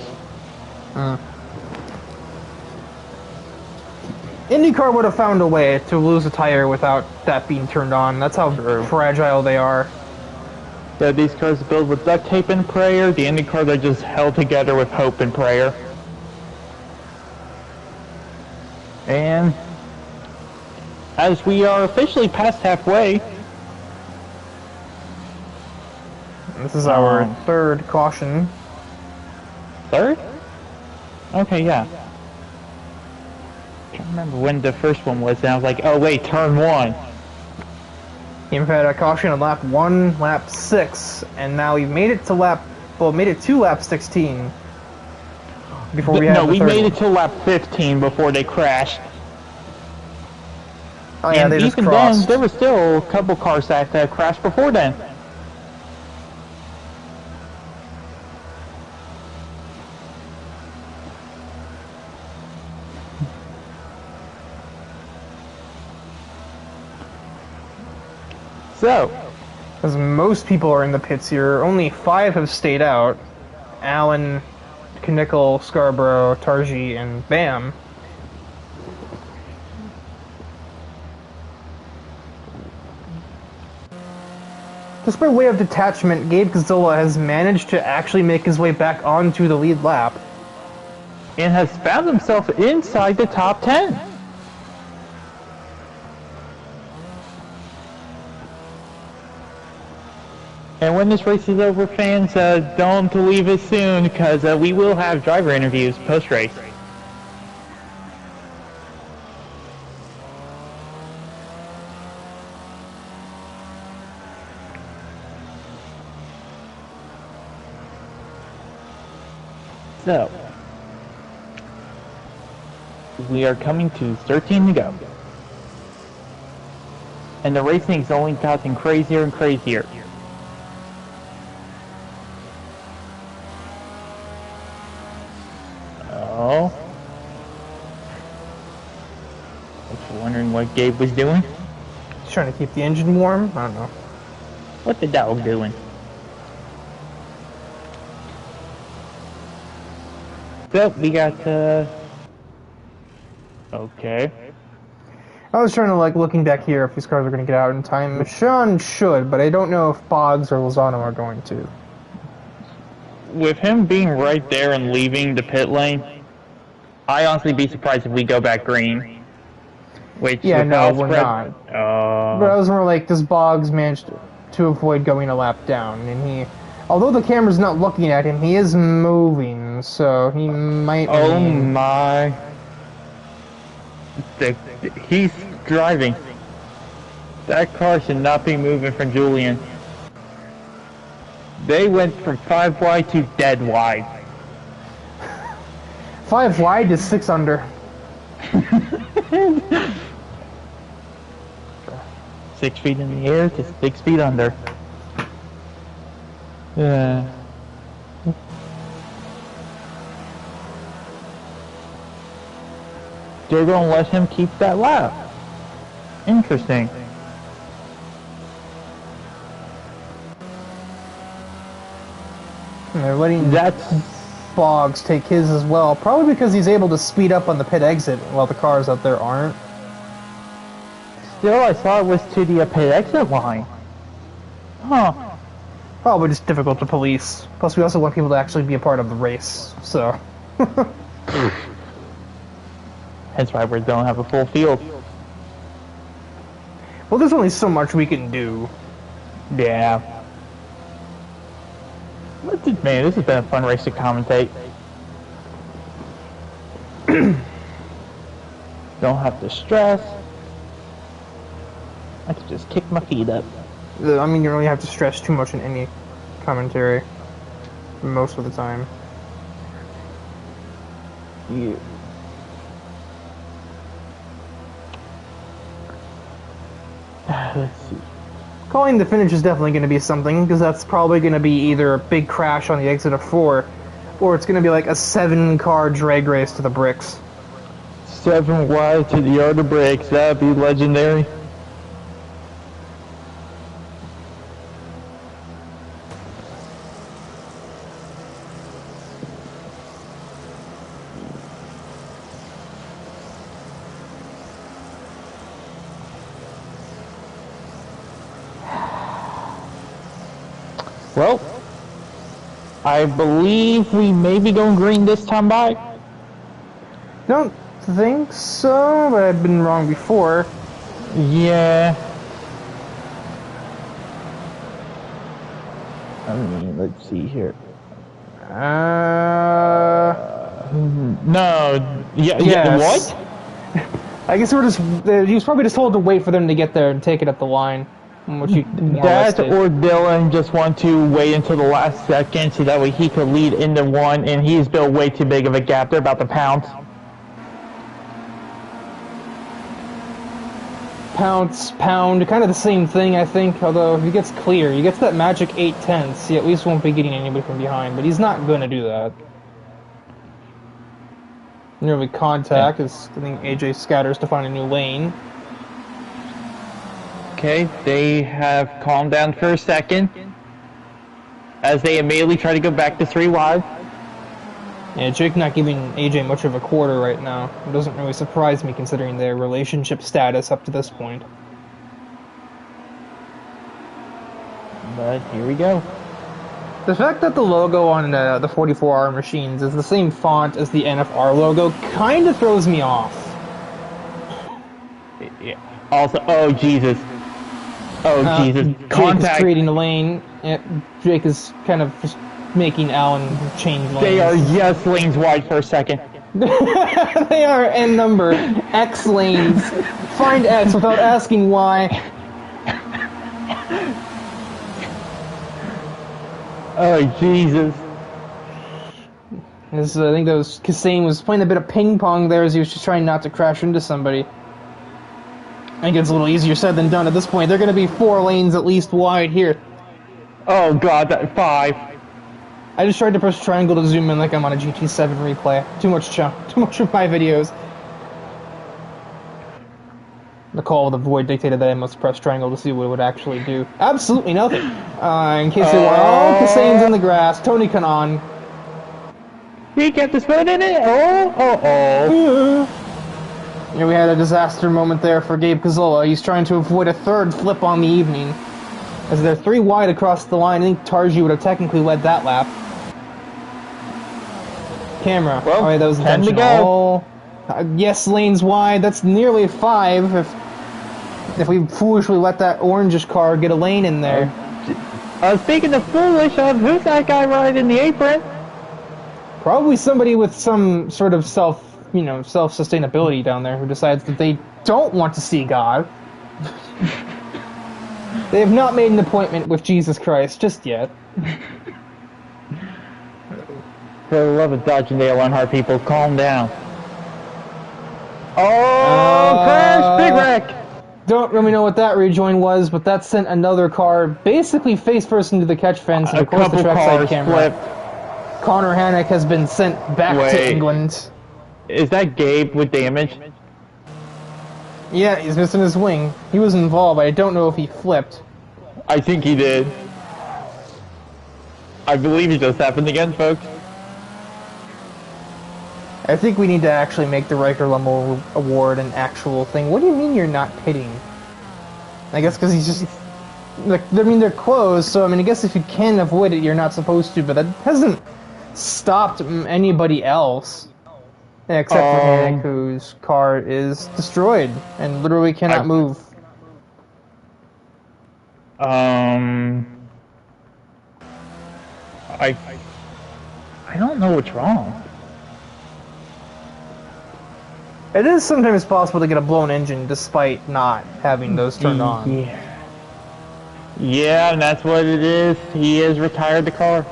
IndyCar would have found a way to lose a tire without that being turned on. That's how fragile they are. Yeah, these cars are built with duct tape and prayer. The Indy cars are just held together with hope and prayer. And as we are officially past halfway, this is our third caution. Third? Okay, yeah. I can't remember when the first one was, and I was like, oh wait, turn 1. We've had a caution on lap 1, lap 6, and now we've made it to lap, well, made it to lap 16. Before we had no, the we third made one. it to lap 15 before they crashed. Oh yeah, and they just even crossed. then, there were still a couple cars that crashed before then. So, as most people are in the pits here, only 5 have stayed out. Allen, Knickel, Scarborough, Tarji, and Bam. Just by way of detachment, Gabe Gazzola has managed to actually make his way back onto the lead lap. And has found himself inside the top 10. And when this race is over, fans, don't leave us soon, because we will have driver interviews post-race. So, we are coming to 13 to go. And the racing is only gotten crazier and crazier. Oh. I was wondering what Gabe was doing. He's trying to keep the engine warm? I don't know. What the dog doing? So, we got, okay. I was trying to, like, looking back here if these cars are going to get out in time. Sean should, but I don't know if Boggs or Lozano are going to. With him being right there and leaving the pit lane, I'd honestly be surprised if we go back green. Which, yeah, no, we're not. But I was more like, does Boggs manage to avoid going a lap down? And he, although the camera's not looking at him, he is moving, so he might... Oh my... He's driving. That car should not be moving from Julian. They went from 5 wide to dead wide. 5 wide to 6 under. 6 feet in the air to 6 feet under. Yeah. They're gonna let him keep that lap. Interesting. And they're letting Boggs take his as well, probably because he's able to speed up on the pit exit while the cars out there aren't. Still, I saw it was to the pit exit line. Huh. Probably just difficult to police. Plus, we also want people to actually be a part of the race, so... Hence why we don't have a full field. Well, there's only so much we can do. Yeah. Man, this has been a fun race to commentate. Don't have to stress. I can just kick my feet up. I mean, you don't really have to stress too much in any commentary. Most of the time. Yeah. Let's see. Calling the finish is definitely going to be something, because that's probably going to be either a big crash on the exit of 4, or it's going to be like a 7-car drag race to the bricks. 7 wide to the yard of bricks, that'd be legendary. Well, I believe we may be going green this time by. Don't think so, but I've been wrong before. Yeah. I mean, let's see here. No. Yeah. Yes. Yeah. What? I guess we're just. He was probably just told to wait for them to get there and take it at the line. Which you That or Dylan just want to wait until the last second so that way he could lead into 1, and he's built way too big of a gap. They're about to pounce. Pounce, pound, kind of the same thing, I think. Although if he gets clear, he gets that magic 8/10, he at least won't be getting anybody from behind. But he's not going to do that. Nearly contact is I think AJ scatters to find a new lane. Okay, they have calmed down for a second as they immediately try to go back to 3 wide. Yeah, Jake not giving AJ much of a quarter right now. It doesn't really surprise me considering their relationship status up to this point. But here we go. The fact that the logo on the 44R machines is the same font as the NFR logo kind of throws me off. Yeah. Also, oh Jesus. Oh Jesus. Jake Contact. is creating a lane. Jake is kind of just making Alan change lanes. They are, yes, lanes wide for a second. They are N number, X lanes. Find X without asking why. Oh, Jesus. I think that was Kassane was playing a bit of ping pong there as he was just trying not to crash into somebody. I think it's a little easier said than done at this point. They're going to be 4 lanes at least wide here. Oh God, that 5. I just tried to press triangle to zoom in like I'm on a GT7 replay. Too much of my videos. The call of the void dictated that I must press triangle to see what it would actually do. Absolutely nothing. In case they want, Kassane's in the grass. Tony Kanaan. He kept his foot in it. Oh. Yeah, we had a disaster moment there for Gabe Cazzola. He's trying to avoid a 3rd flip on the evening. As they're 3 wide across the line, I think Tarji would have technically led that lap. Camera. Well, oh, yeah, that was intentional. Yes, lanes wide. That's nearly 5 if we foolishly let that orangish car get a lane in there. Speaking of foolish, who's that guy riding the apron? Probably somebody with some sort of self-sustainability down there who decides that they don't want to see God. They have not made an appointment with Jesus Christ just yet. For the love of Dodge and Dale Earnhardt, people, calm down. Oh, crash! Big wreck! Don't really know what that rejoin was, but that sent another car basically face first into the catch fence, and of course the trackside camera. Flipped. Connor Hannock has been sent back to England. Is that Gabe with damage? Yeah, he's missing his wing. He was involved, but I don't know if he flipped. I think he did. I believe it just happened again, folks. I think we need to actually make the Riker Lummel Award an actual thing. What do you mean you're not pitting? I guess because he's just... Like, I mean, they're closed, so I mean, I guess if you can avoid it, you're not supposed to, but that hasn't stopped anybody else. Except for Hannick, whose car is destroyed and literally cannot move. I don't know what's wrong. It is sometimes possible to get a blown engine despite not having those turned on. Yeah, and that's what it is. He has retired the car.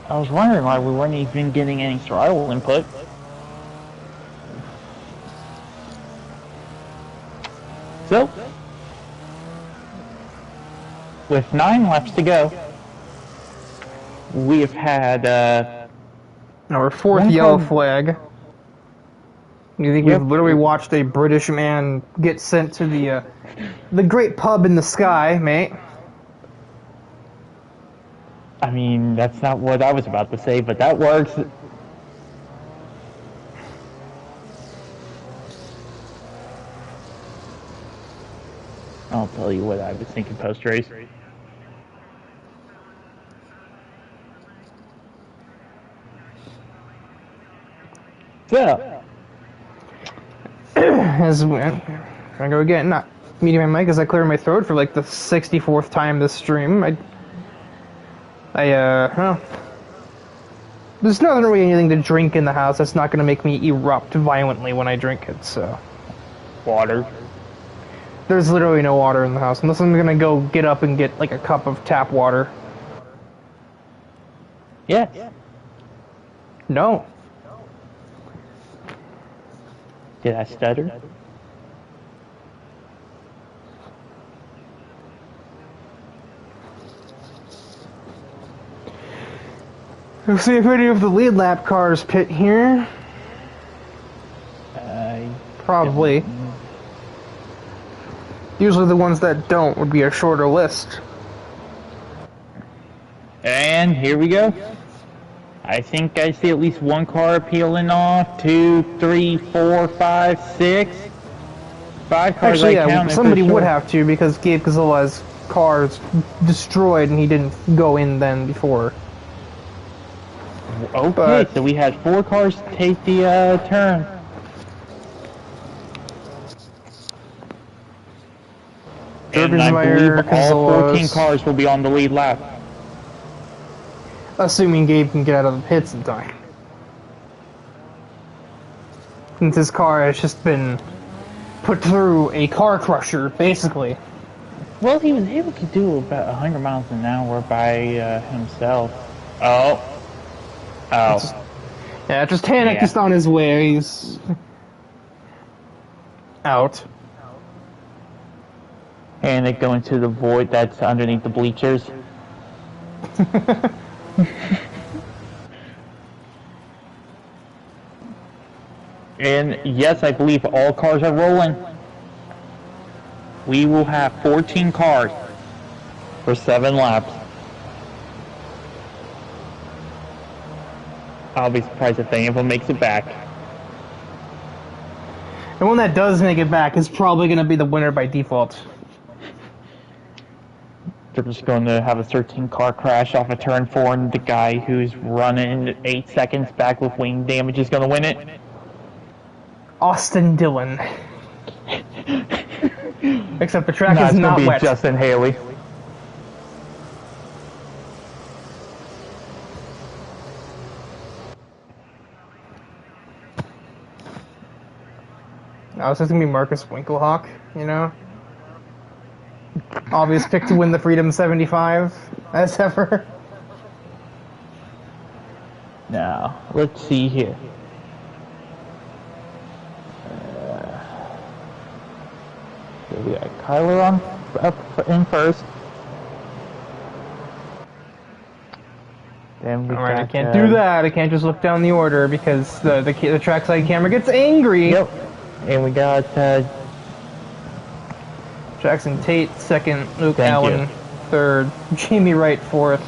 I was wondering why we weren't even getting any throttle input. So, with 9 laps to go, we have had our 4th yellow flag. You think we've literally watched a British man get sent to the great pub in the sky, mate? I mean, that's not what I was about to say, but that works. I'll tell you what I was thinking post-race. So, as we trying to go again, not muting my mic as I clear my throat for like the 64th time this stream. Well, there's not really anything to drink in the house that's not going to make me erupt violently when I drink it, so. Water. There's literally no water in the house, unless I'm going to go get up and get like a cup of tap water. Yeah. No. Did I stutter? We'll see if any of the lead lap cars pit here. Probably. Usually the ones that don't would be a shorter list. And here we go. I think I see at least one car peeling off. 2, 3, 4, 5, 6. 5 cars Actually, I yeah, counted somebody for sure. would have to because Gabe Cazilla's car's destroyed and he didn't go in then before. Okay, But so we had 4 cars take the turn. And I believe all 14 cars will be on the lead lap. Assuming Gabe can get out of the pits in time. Since his car has just been put through a car crusher, basically. Well, he was able to do about 100 miles an hour by himself. Oh. Just Tanek just on his way. He's out. And they go into the void that's underneath the bleachers. And yes, I believe all cars are rolling. We will have 14 cars for 7 laps. I'll be surprised if any of them makes it back. And one that does make it back is probably going to be the winner by default. They're just going to have a 13 car crash off of turn 4, and the guy who's running 8 seconds back with wing damage is going to win it. Austin Dillon. Except the track is not wet. Justin Haley. I was just going to be Marcus Winkelhock, you know? Obvious pick to win the Freedom 75, as ever. Now, let's see here. So we got Kyler up in first. Then we Alright, I can't do that. I can't just look down the order because the trackside camera gets angry. Yep. And we got Jackson Tate second, Luke Allen third, Jamie Wright fourth,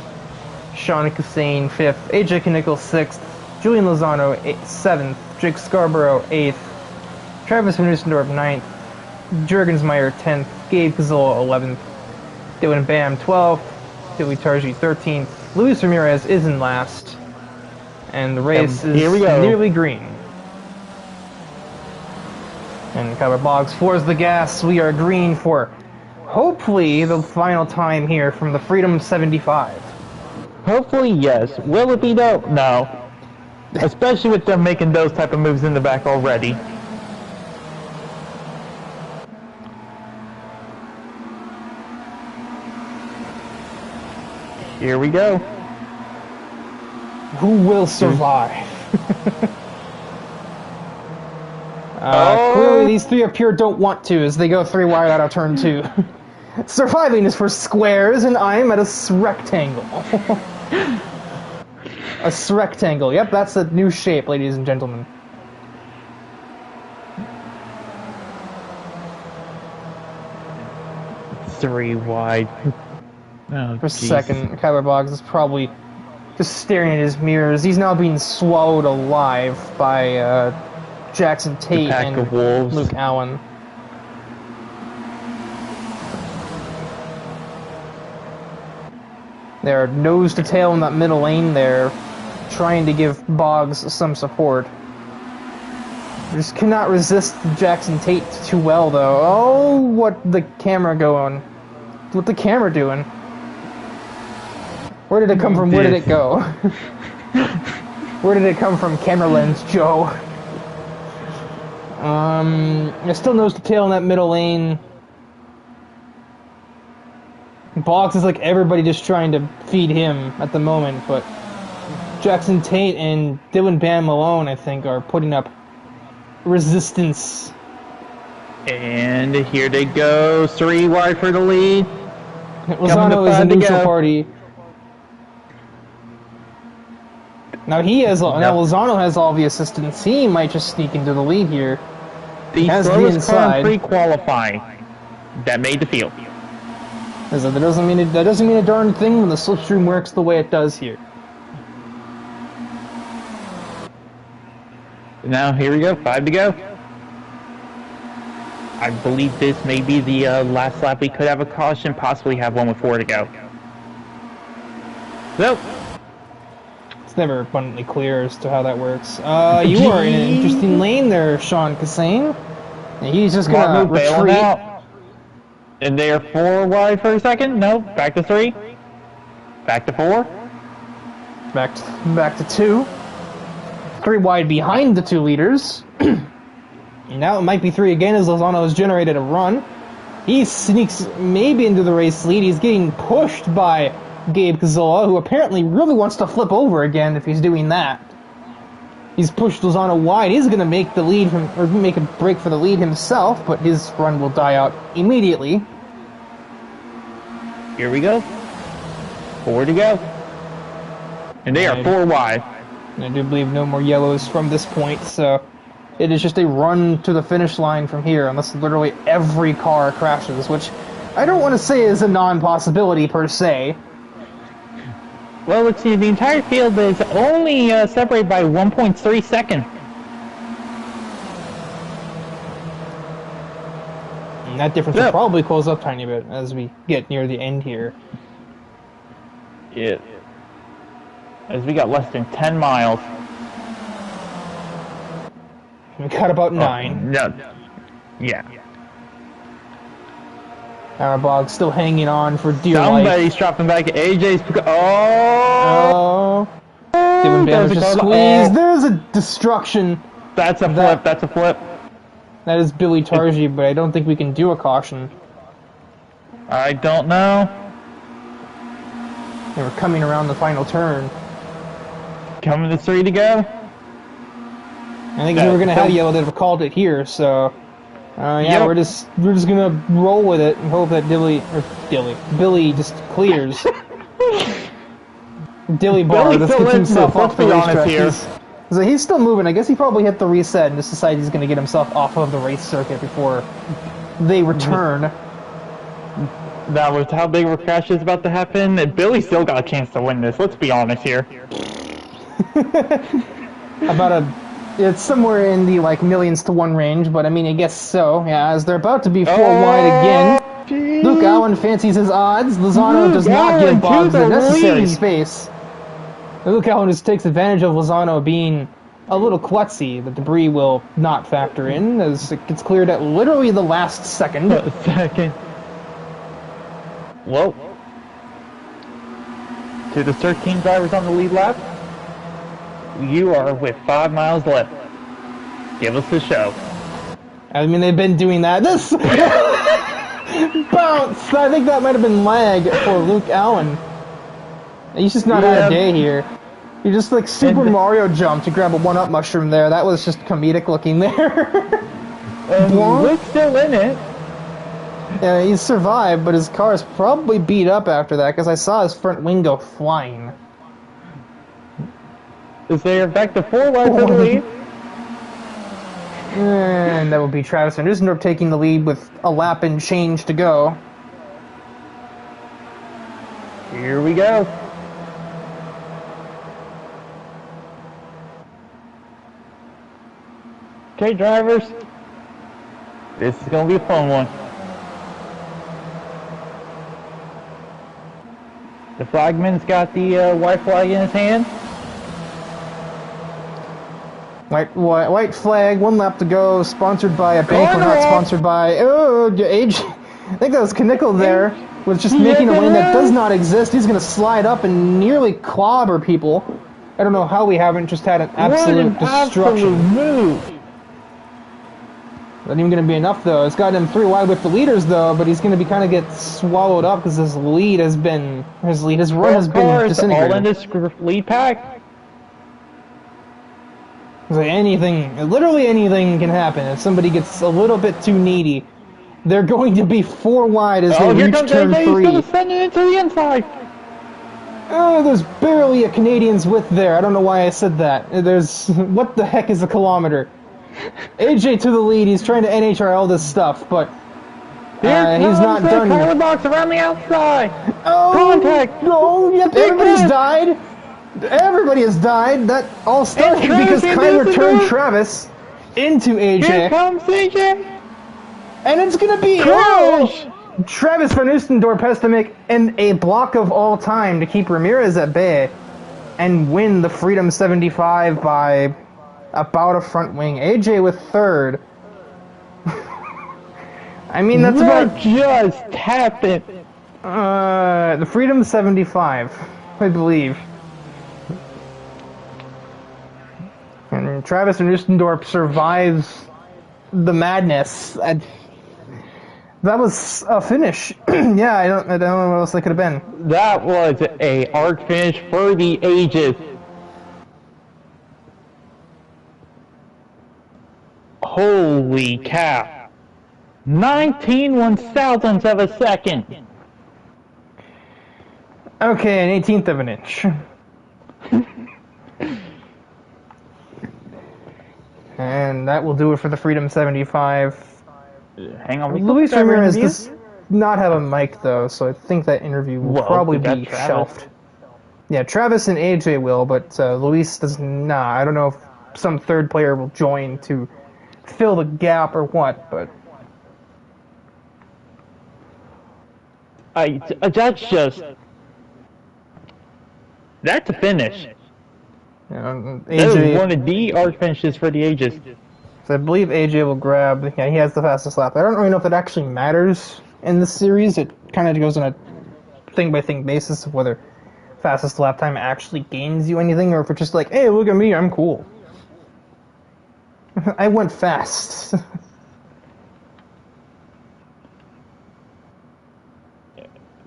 Sean Hussein fifth, AJ Knickel sixth, Julian Lozano seventh, Jake Scarborough eighth, Travis Van Nusendorf ninth, Jurgensmeyer 10th, Gabe Cazilla 11th, Dylan Bam 12th, Billy Tarji 13th, Luis Ramirez is in last, and the race is nearly green. And Kyler Boggs floors the gas. We are green for hopefully the final time here from the Freedom 75. Hopefully, yes. Will it be though? No. Especially with them making those type of moves in the back already. Here we go. Who will survive? Clearly these three up here don't want to as they go 3 wide out of turn 2. Surviving is for squares and I'm at a rectangle. A rectangle. Yep, that's a new shape, ladies and gentlemen. Three wide. Oh, for a second, Kyler Boggs is probably just staring at his mirrors. He's now being swallowed alive by Jackson Tate and Luke Allen. They're nose to tail in that middle lane there, trying to give Boggs some support. Just cannot resist Jackson Tate too well, though. Oh, what the camera going? What the camera doing? Where did it come from? Where did it go? Where did it come from, camera lens, Joe? There's still nose to tail in that middle lane. Boggs is like everybody just trying to feed him at the moment, but Jackson Tate and Dylan Bam Malone, I think, are putting up resistance. And here they go, 3 wide for the lead. Lozano is a neutral party. Now Lozano has all the assistance. He might just sneak into the lead here. The slowest car in pre-qualifying that made the field. That doesn't mean a darn thing when the slipstream works the way it does here. Now here we go, 5 to go. I believe this may be the last lap. We could have a caution, possibly have one with 4 to go. Nope. It's never abundantly clear as to how that works. You are in an interesting lane there, Sean Kassane. And he's just gonna retreat. Out. And they are 4 wide for a second. No, back to 3. Back to 4. Back to 2. 3 wide behind the 2 leaders. Now it might be 3 again as Lozano has generated a run. He sneaks maybe into the race lead. He's getting pushed by Gabe Cazola, who apparently really wants to flip over again if he's doing that. He's pushed Lozano wide. He's going to make the lead or make a break for the lead himself, but his run will die out immediately. Here we go. 4 to go. And they are 4 wide. And I do believe no more yellows from this point, so it is just a run to the finish line from here, unless literally every car crashes, which I don't want to say is a non-possibility per se. Well, let's see, the entire field is only separated by 1.3 seconds. And that difference will probably close up a tiny bit as we get near the end here. Yeah. As we got less than 10 miles. We got about 9. Yeah. Arabog's still hanging on for dear life. Somebody's dropping back. AJ's... Oh! Dylan Banner's just squeezed. There's a destruction. That's a flip. That's a flip. That is Billy Targi, but I don't think we can do a caution. I don't know. They were coming around the final turn. Coming to 3 to go. I think if we were gonna have yellow, they'd have called it here. So, yeah, we're just gonna roll with it and hope that Billy just clears. Dilly Bar just gets himself off the racetrack. He's still moving. I guess he probably hit the reset and just decided he's gonna get himself off of the race circuit before they return. Now, with how big of a crash is about to happen, Billy still got a chance to win this. Let's be honest here. It's somewhere in the millions to 1 range, but I mean, I guess so. Yeah, as they're about to be 4 wide again. Geez. Luke Allen fancies his odds. Lozano does not give Bob the necessary space. Luke Allen just takes advantage of Lozano being a little klutzy. The debris will not factor in as it gets cleared at literally the last second. Whoa. To the 13 drivers on the lead lap. You are with 5 miles left. Give us the show. I mean, they've been doing that. This bounce! I think that might have been lag for Luke Allen. He's just not had a day here. He just Super Mario jumped to grab a 1-up mushroom there. That was just comedic looking there. Luke's still in it. Yeah, he's survived, but his car is probably beat up after that because I saw his front wing go flying. Is there back to 4 wide for the lead? And that would be Travis Van Dusendorp taking the lead with a lap and change to go. Here we go. Okay, drivers. This is going to be a fun one. The flagman's got the white flag in his hand. White flag, 1 lap to go, sponsored by a bank we're not sponsored by. Age. I think that was Knickel there, was just making a lane that does not exist. He's going to slide up and nearly clobber people. I don't know how we haven't just had an absolute destruction. Move. Not even going to be enough, though. It's got him 3 wide with the leaders, though, but he's going to kind of get swallowed up because his run has been disintegrated. All in this lead pack. Literally anything can happen if somebody gets a little bit too needy. They're going to be 4 wide as they reach turn 3. He's going to send it into the inside. Oh, there's barely a Canadian's width there. I don't know why I said that. What the heck is a kilometer? AJ to the lead. He's trying to NHRL this stuff, but he's not done. Tyler box around the outside. Oh, contact. No, yep, everybody's died. Everybody has died. That all started because Kyler turned Travis into AJ. Here comes AJ. And it's gonna be Travis Van Oostendorp has to make a block of all time to keep Ramirez at bay and win the Freedom 75 by about a front wing. AJ with third. I mean, that's about just happened. The Freedom 75, I believe. And Travis Van Oostendorp survives the madness. That was a finish. Yeah, I don't know what else that could have been. That was a arc finish for the ages. Holy cow. 19/1000ths of a second. Okay, an 18th of an inch. And that will do it for the Freedom 75. Hang on, Luis Ramirez does not have a mic, though, so I think that interview will probably be shelved. Yeah, Travis and AJ will, but Luis does not. I don't know if some third player will join to fill the gap or what, but... That's a finish. AJ, that is one of the arc finishes for the ages. So I believe AJ will grab... Yeah, he has the fastest lap. I don't really know if it actually matters in this series. It kind of goes on a thing-by-thing basis of whether fastest lap time actually gains you anything, or if it's just like, hey, look at me, I'm cool. I went fast.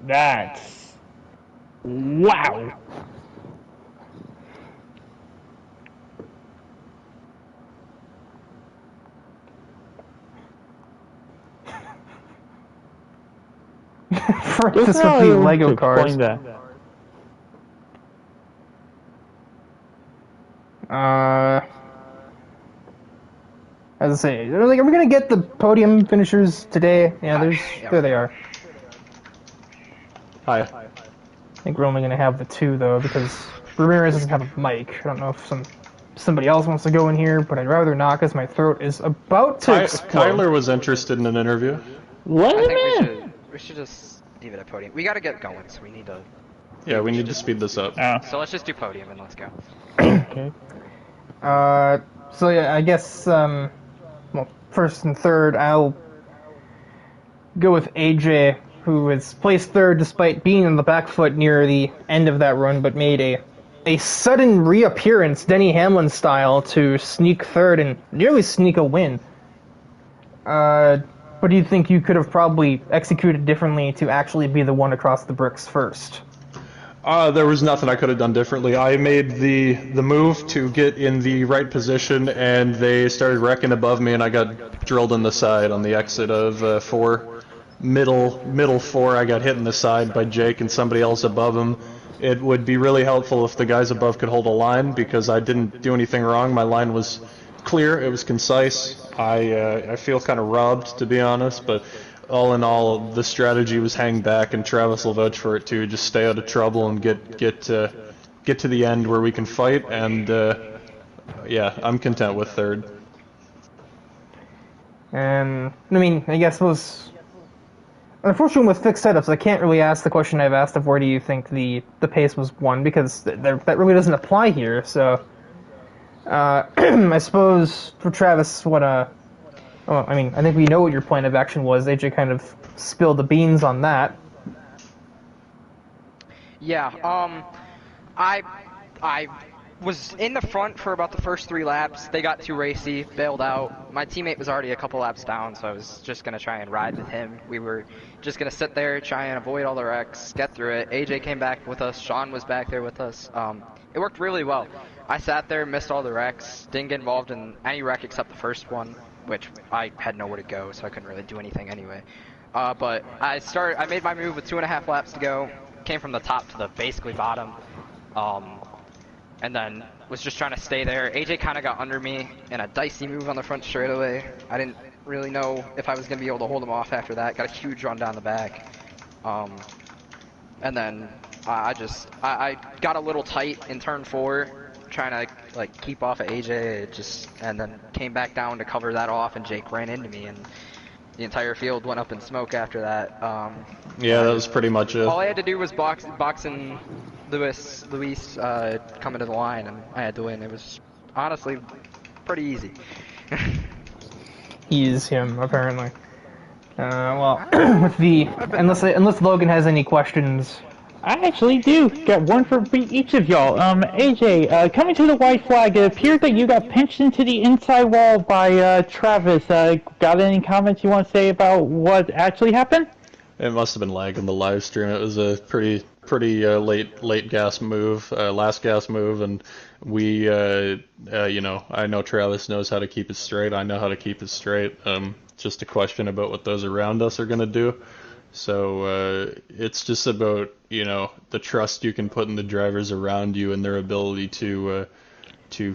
That's... wow. This would be Lego cars. As I say, like, are we gonna get the podium finishers today? Yeah, there they are. Hi. I think we're only gonna have the two though, because Ramirez doesn't have a mic. I don't know if somebody else wants to go in here, but I'd rather not, because my throat is about to explode. Kyler was interested in an interview. What? I think we should just leave it at podium. We gotta get going, so we need to... Yeah, we need to speed this up. So let's just do podium and let's go. Okay. So yeah, I guess, well, first and third, I'll go with AJ, who has placed third despite being on the back foot near the end of that run, but made a sudden reappearance, Denny Hamlin style, to sneak third and nearly sneak a win. What do you think you could have probably executed differently to actually be the one across the bricks first? There was nothing I could have done differently. I made the move to get in the right position, and they started wrecking above me, and I got drilled in the side on the exit of 4. Middle 4, I got hit in the side by Jake and somebody else above him. It would be really helpful if the guys above could hold a line, because I didn't do anything wrong. My line was clear, it was concise. I feel kind of robbed, to be honest, but all in all, the strategy was hang back, and Travis will vouch for it too. Just stay out of trouble and get to the end where we can fight. And yeah, I'm content with third. And I mean, I guess it was unfortunately with fixed setups. I can't really ask the question I've asked of where do you think the pace was won, because that really doesn't apply here. So I suppose for Travis, well, I mean, I think we know what your plan of action was. AJ kind of spilled the beans on that. Yeah, I was in the front for about the first 3 laps. They got too racy, bailed out. My teammate was already a couple laps down, so I was just going to try and ride with him. We were just going to sit there, try and avoid all the wrecks, get through it. AJ came back with us. Sean was back there with us. It worked really well. I sat there, missed all the wrecks, didn't get involved in any wreck except the first one, which I had nowhere to go, so I couldn't really do anything anyway. But I made my move with 2.5 laps to go, came from the top to the basically bottom, and then was just trying to stay there. AJ kind of got under me in a dicey move on the front straightaway. I didn't really know if I was going to be able to hold him off after that. Got a huge run down the back. And then I got a little tight in turn 4, trying to like keep off of AJ, and then came back down to cover that off, and Jake ran into me, and the entire field went up in smoke after that. Yeah, that was pretty much it. All I had to do was boxing Luis coming to the line, and I had to win. It was honestly pretty easy. Ease him, apparently. Well, with the unless Logan has any questions. I actually do got one for each of y'all. AJ, coming to the white flag, it appeared that you got pinched into the inside wall by Travis. Got any comments you want to say about what actually happened? It must have been lag in the live stream. It was a pretty late gas move, last gas move, and we, you know, I know Travis knows how to keep it straight. I know how to keep it straight. Just a question about what those around us are gonna do. So it's just about, you know, the trust you can put in the drivers around you and their ability to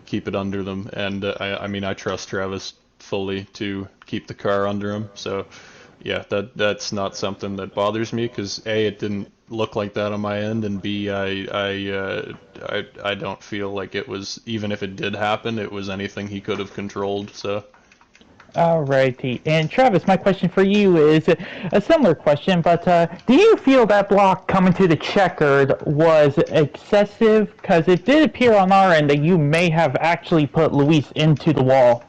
keep it under them. And I mean, I trust Travis fully to keep the car under him. So yeah, that's not something that bothers me, because A, it didn't look like that on my end, and B, I don't feel like it was, even if it did happen, it was anything he could have controlled. So. Alrighty, and Travis, my question for you is a similar question, but do you feel that block coming to the checkered was excessive? Because it did appear on our end that you may have actually put Luis into the wall.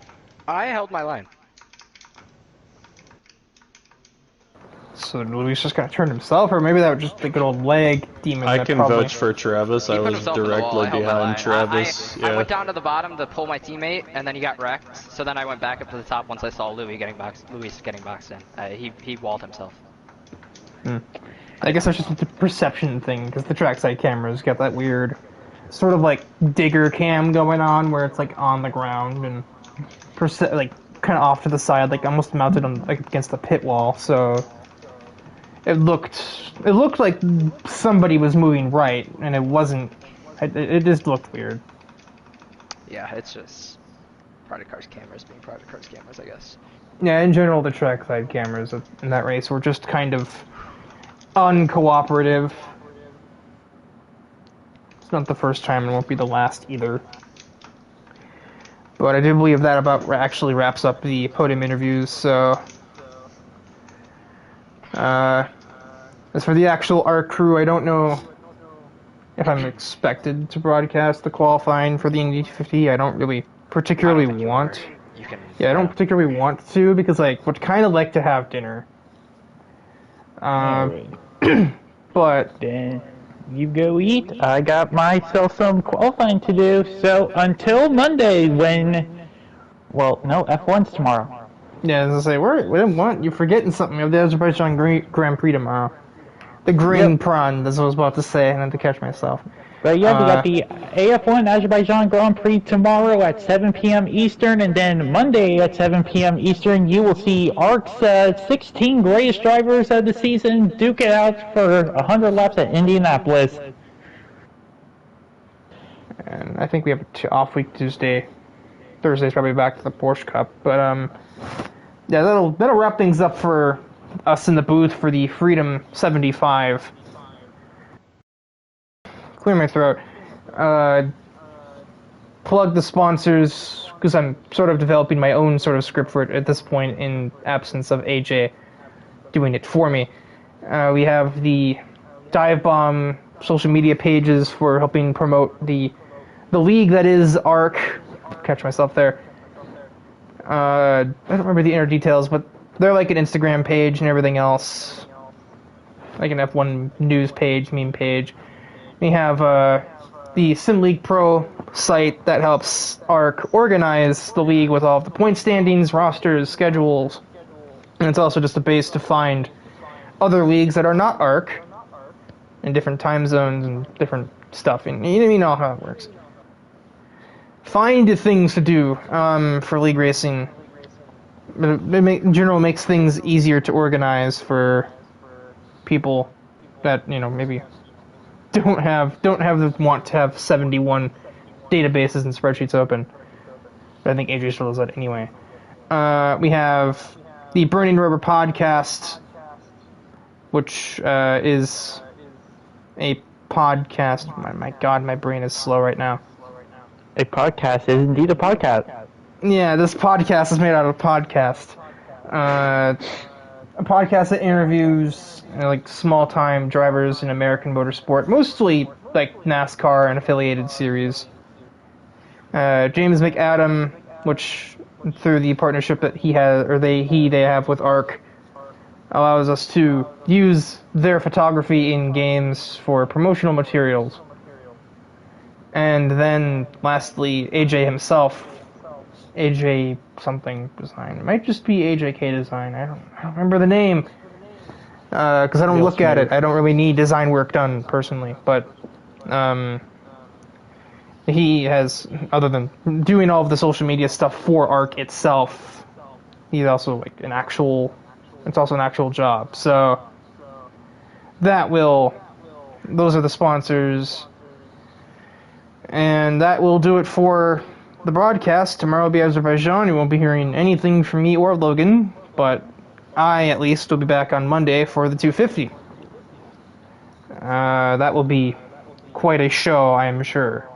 I held my line. So Luis just got turned himself, or maybe that was just a good old leg demon. I can vouch for Travis. I was directly behind Travis. I went down to the bottom to pull my teammate, and then he got wrecked. So then I went back up to the top once I saw Luis getting boxed in. He walled himself. I guess that's just a perception thing, because the trackside cameras got that weird sort of like digger cam going on, where it's like on the ground and like kind of off to the side, like almost mounted on like against the pit wall. So. It looked like somebody was moving right, and it wasn't. It just looked weird. Yeah, it's just private cars cameras being private cars cameras, I guess. Yeah, in general, the trackside cameras in that race were just kind of uncooperative. It's not the first time, and won't be the last either. But I do believe that about actually wraps up the podium interviews, so. As for the actual ARC crew, I don't know if I'm expected to broadcast the qualifying for the Indy 50. I don't really particularly want. Yeah, I don't particularly want to, because like would kind of like to have dinner. But then you go eat. I got myself some qualifying to do. So until Monday, when, well, no, F1's tomorrow. Yeah, as I say, we didn't want you're forgetting something. We have the Azerbaijan Grand Prix tomorrow. The green prawn, that's what I was about to say, and I had to catch myself. But yeah, we got the AF1 Azerbaijan Grand Prix tomorrow at 7 p.m. Eastern, and then Monday at 7 p.m. Eastern, you will see ARC's 16 greatest drivers of the season duke it out for 100 laps at Indianapolis. And I think we have an off week Tuesday. Thursday's probably back to the Porsche Cup, but yeah, that'll wrap things up for us in the booth for the Freedom 75. Clear my throat. Plug the sponsors, because I'm sort of developing my own sort of script for it at this point in absence of AJ doing it for me. We have the DIVEBOMB social media pages for helping promote the league that is ARC. Catch myself there. I don't remember the inner details, but they're like an Instagram page and everything else. Like an F1 news page, meme page. We have the Sim League Pro site that helps ARC organize the league with all of the point standings, rosters, schedules. And it's also just a base to find other leagues that are not ARC in different time zones and different stuff. And you know how it works. Find things to do for league racing. In general, makes things easier to organize for people that maybe don't have the want to have 71 databases and spreadsheets open. But I think AJ still does that anyway. We have the Burning Rubber podcast, which is a podcast. My God, my brain is slow right now. A podcast is indeed a podcast. Yeah, this podcast is made out of podcast. A podcast that interviews like small-time drivers in American motorsport, mostly like NASCAR and affiliated series. James McAdam, which through the partnership that he has, or they have with ARC, allows us to use their photography in games for promotional materials. And then, lastly, AJ himself, AJ something design. It might just be AJK design. I don't remember the name because I don't look at it. I don't really need design work done personally, but he has, other than doing all of the social media stuff for ARC itself, he's also like it's also an actual job. So those are the sponsors. And that will do it for the broadcast. Tomorrow will be Azerbaijan. You won't be hearing anything from me or Logan, but I, at least, will be back on Monday for the 250. That will be quite a show, I am sure.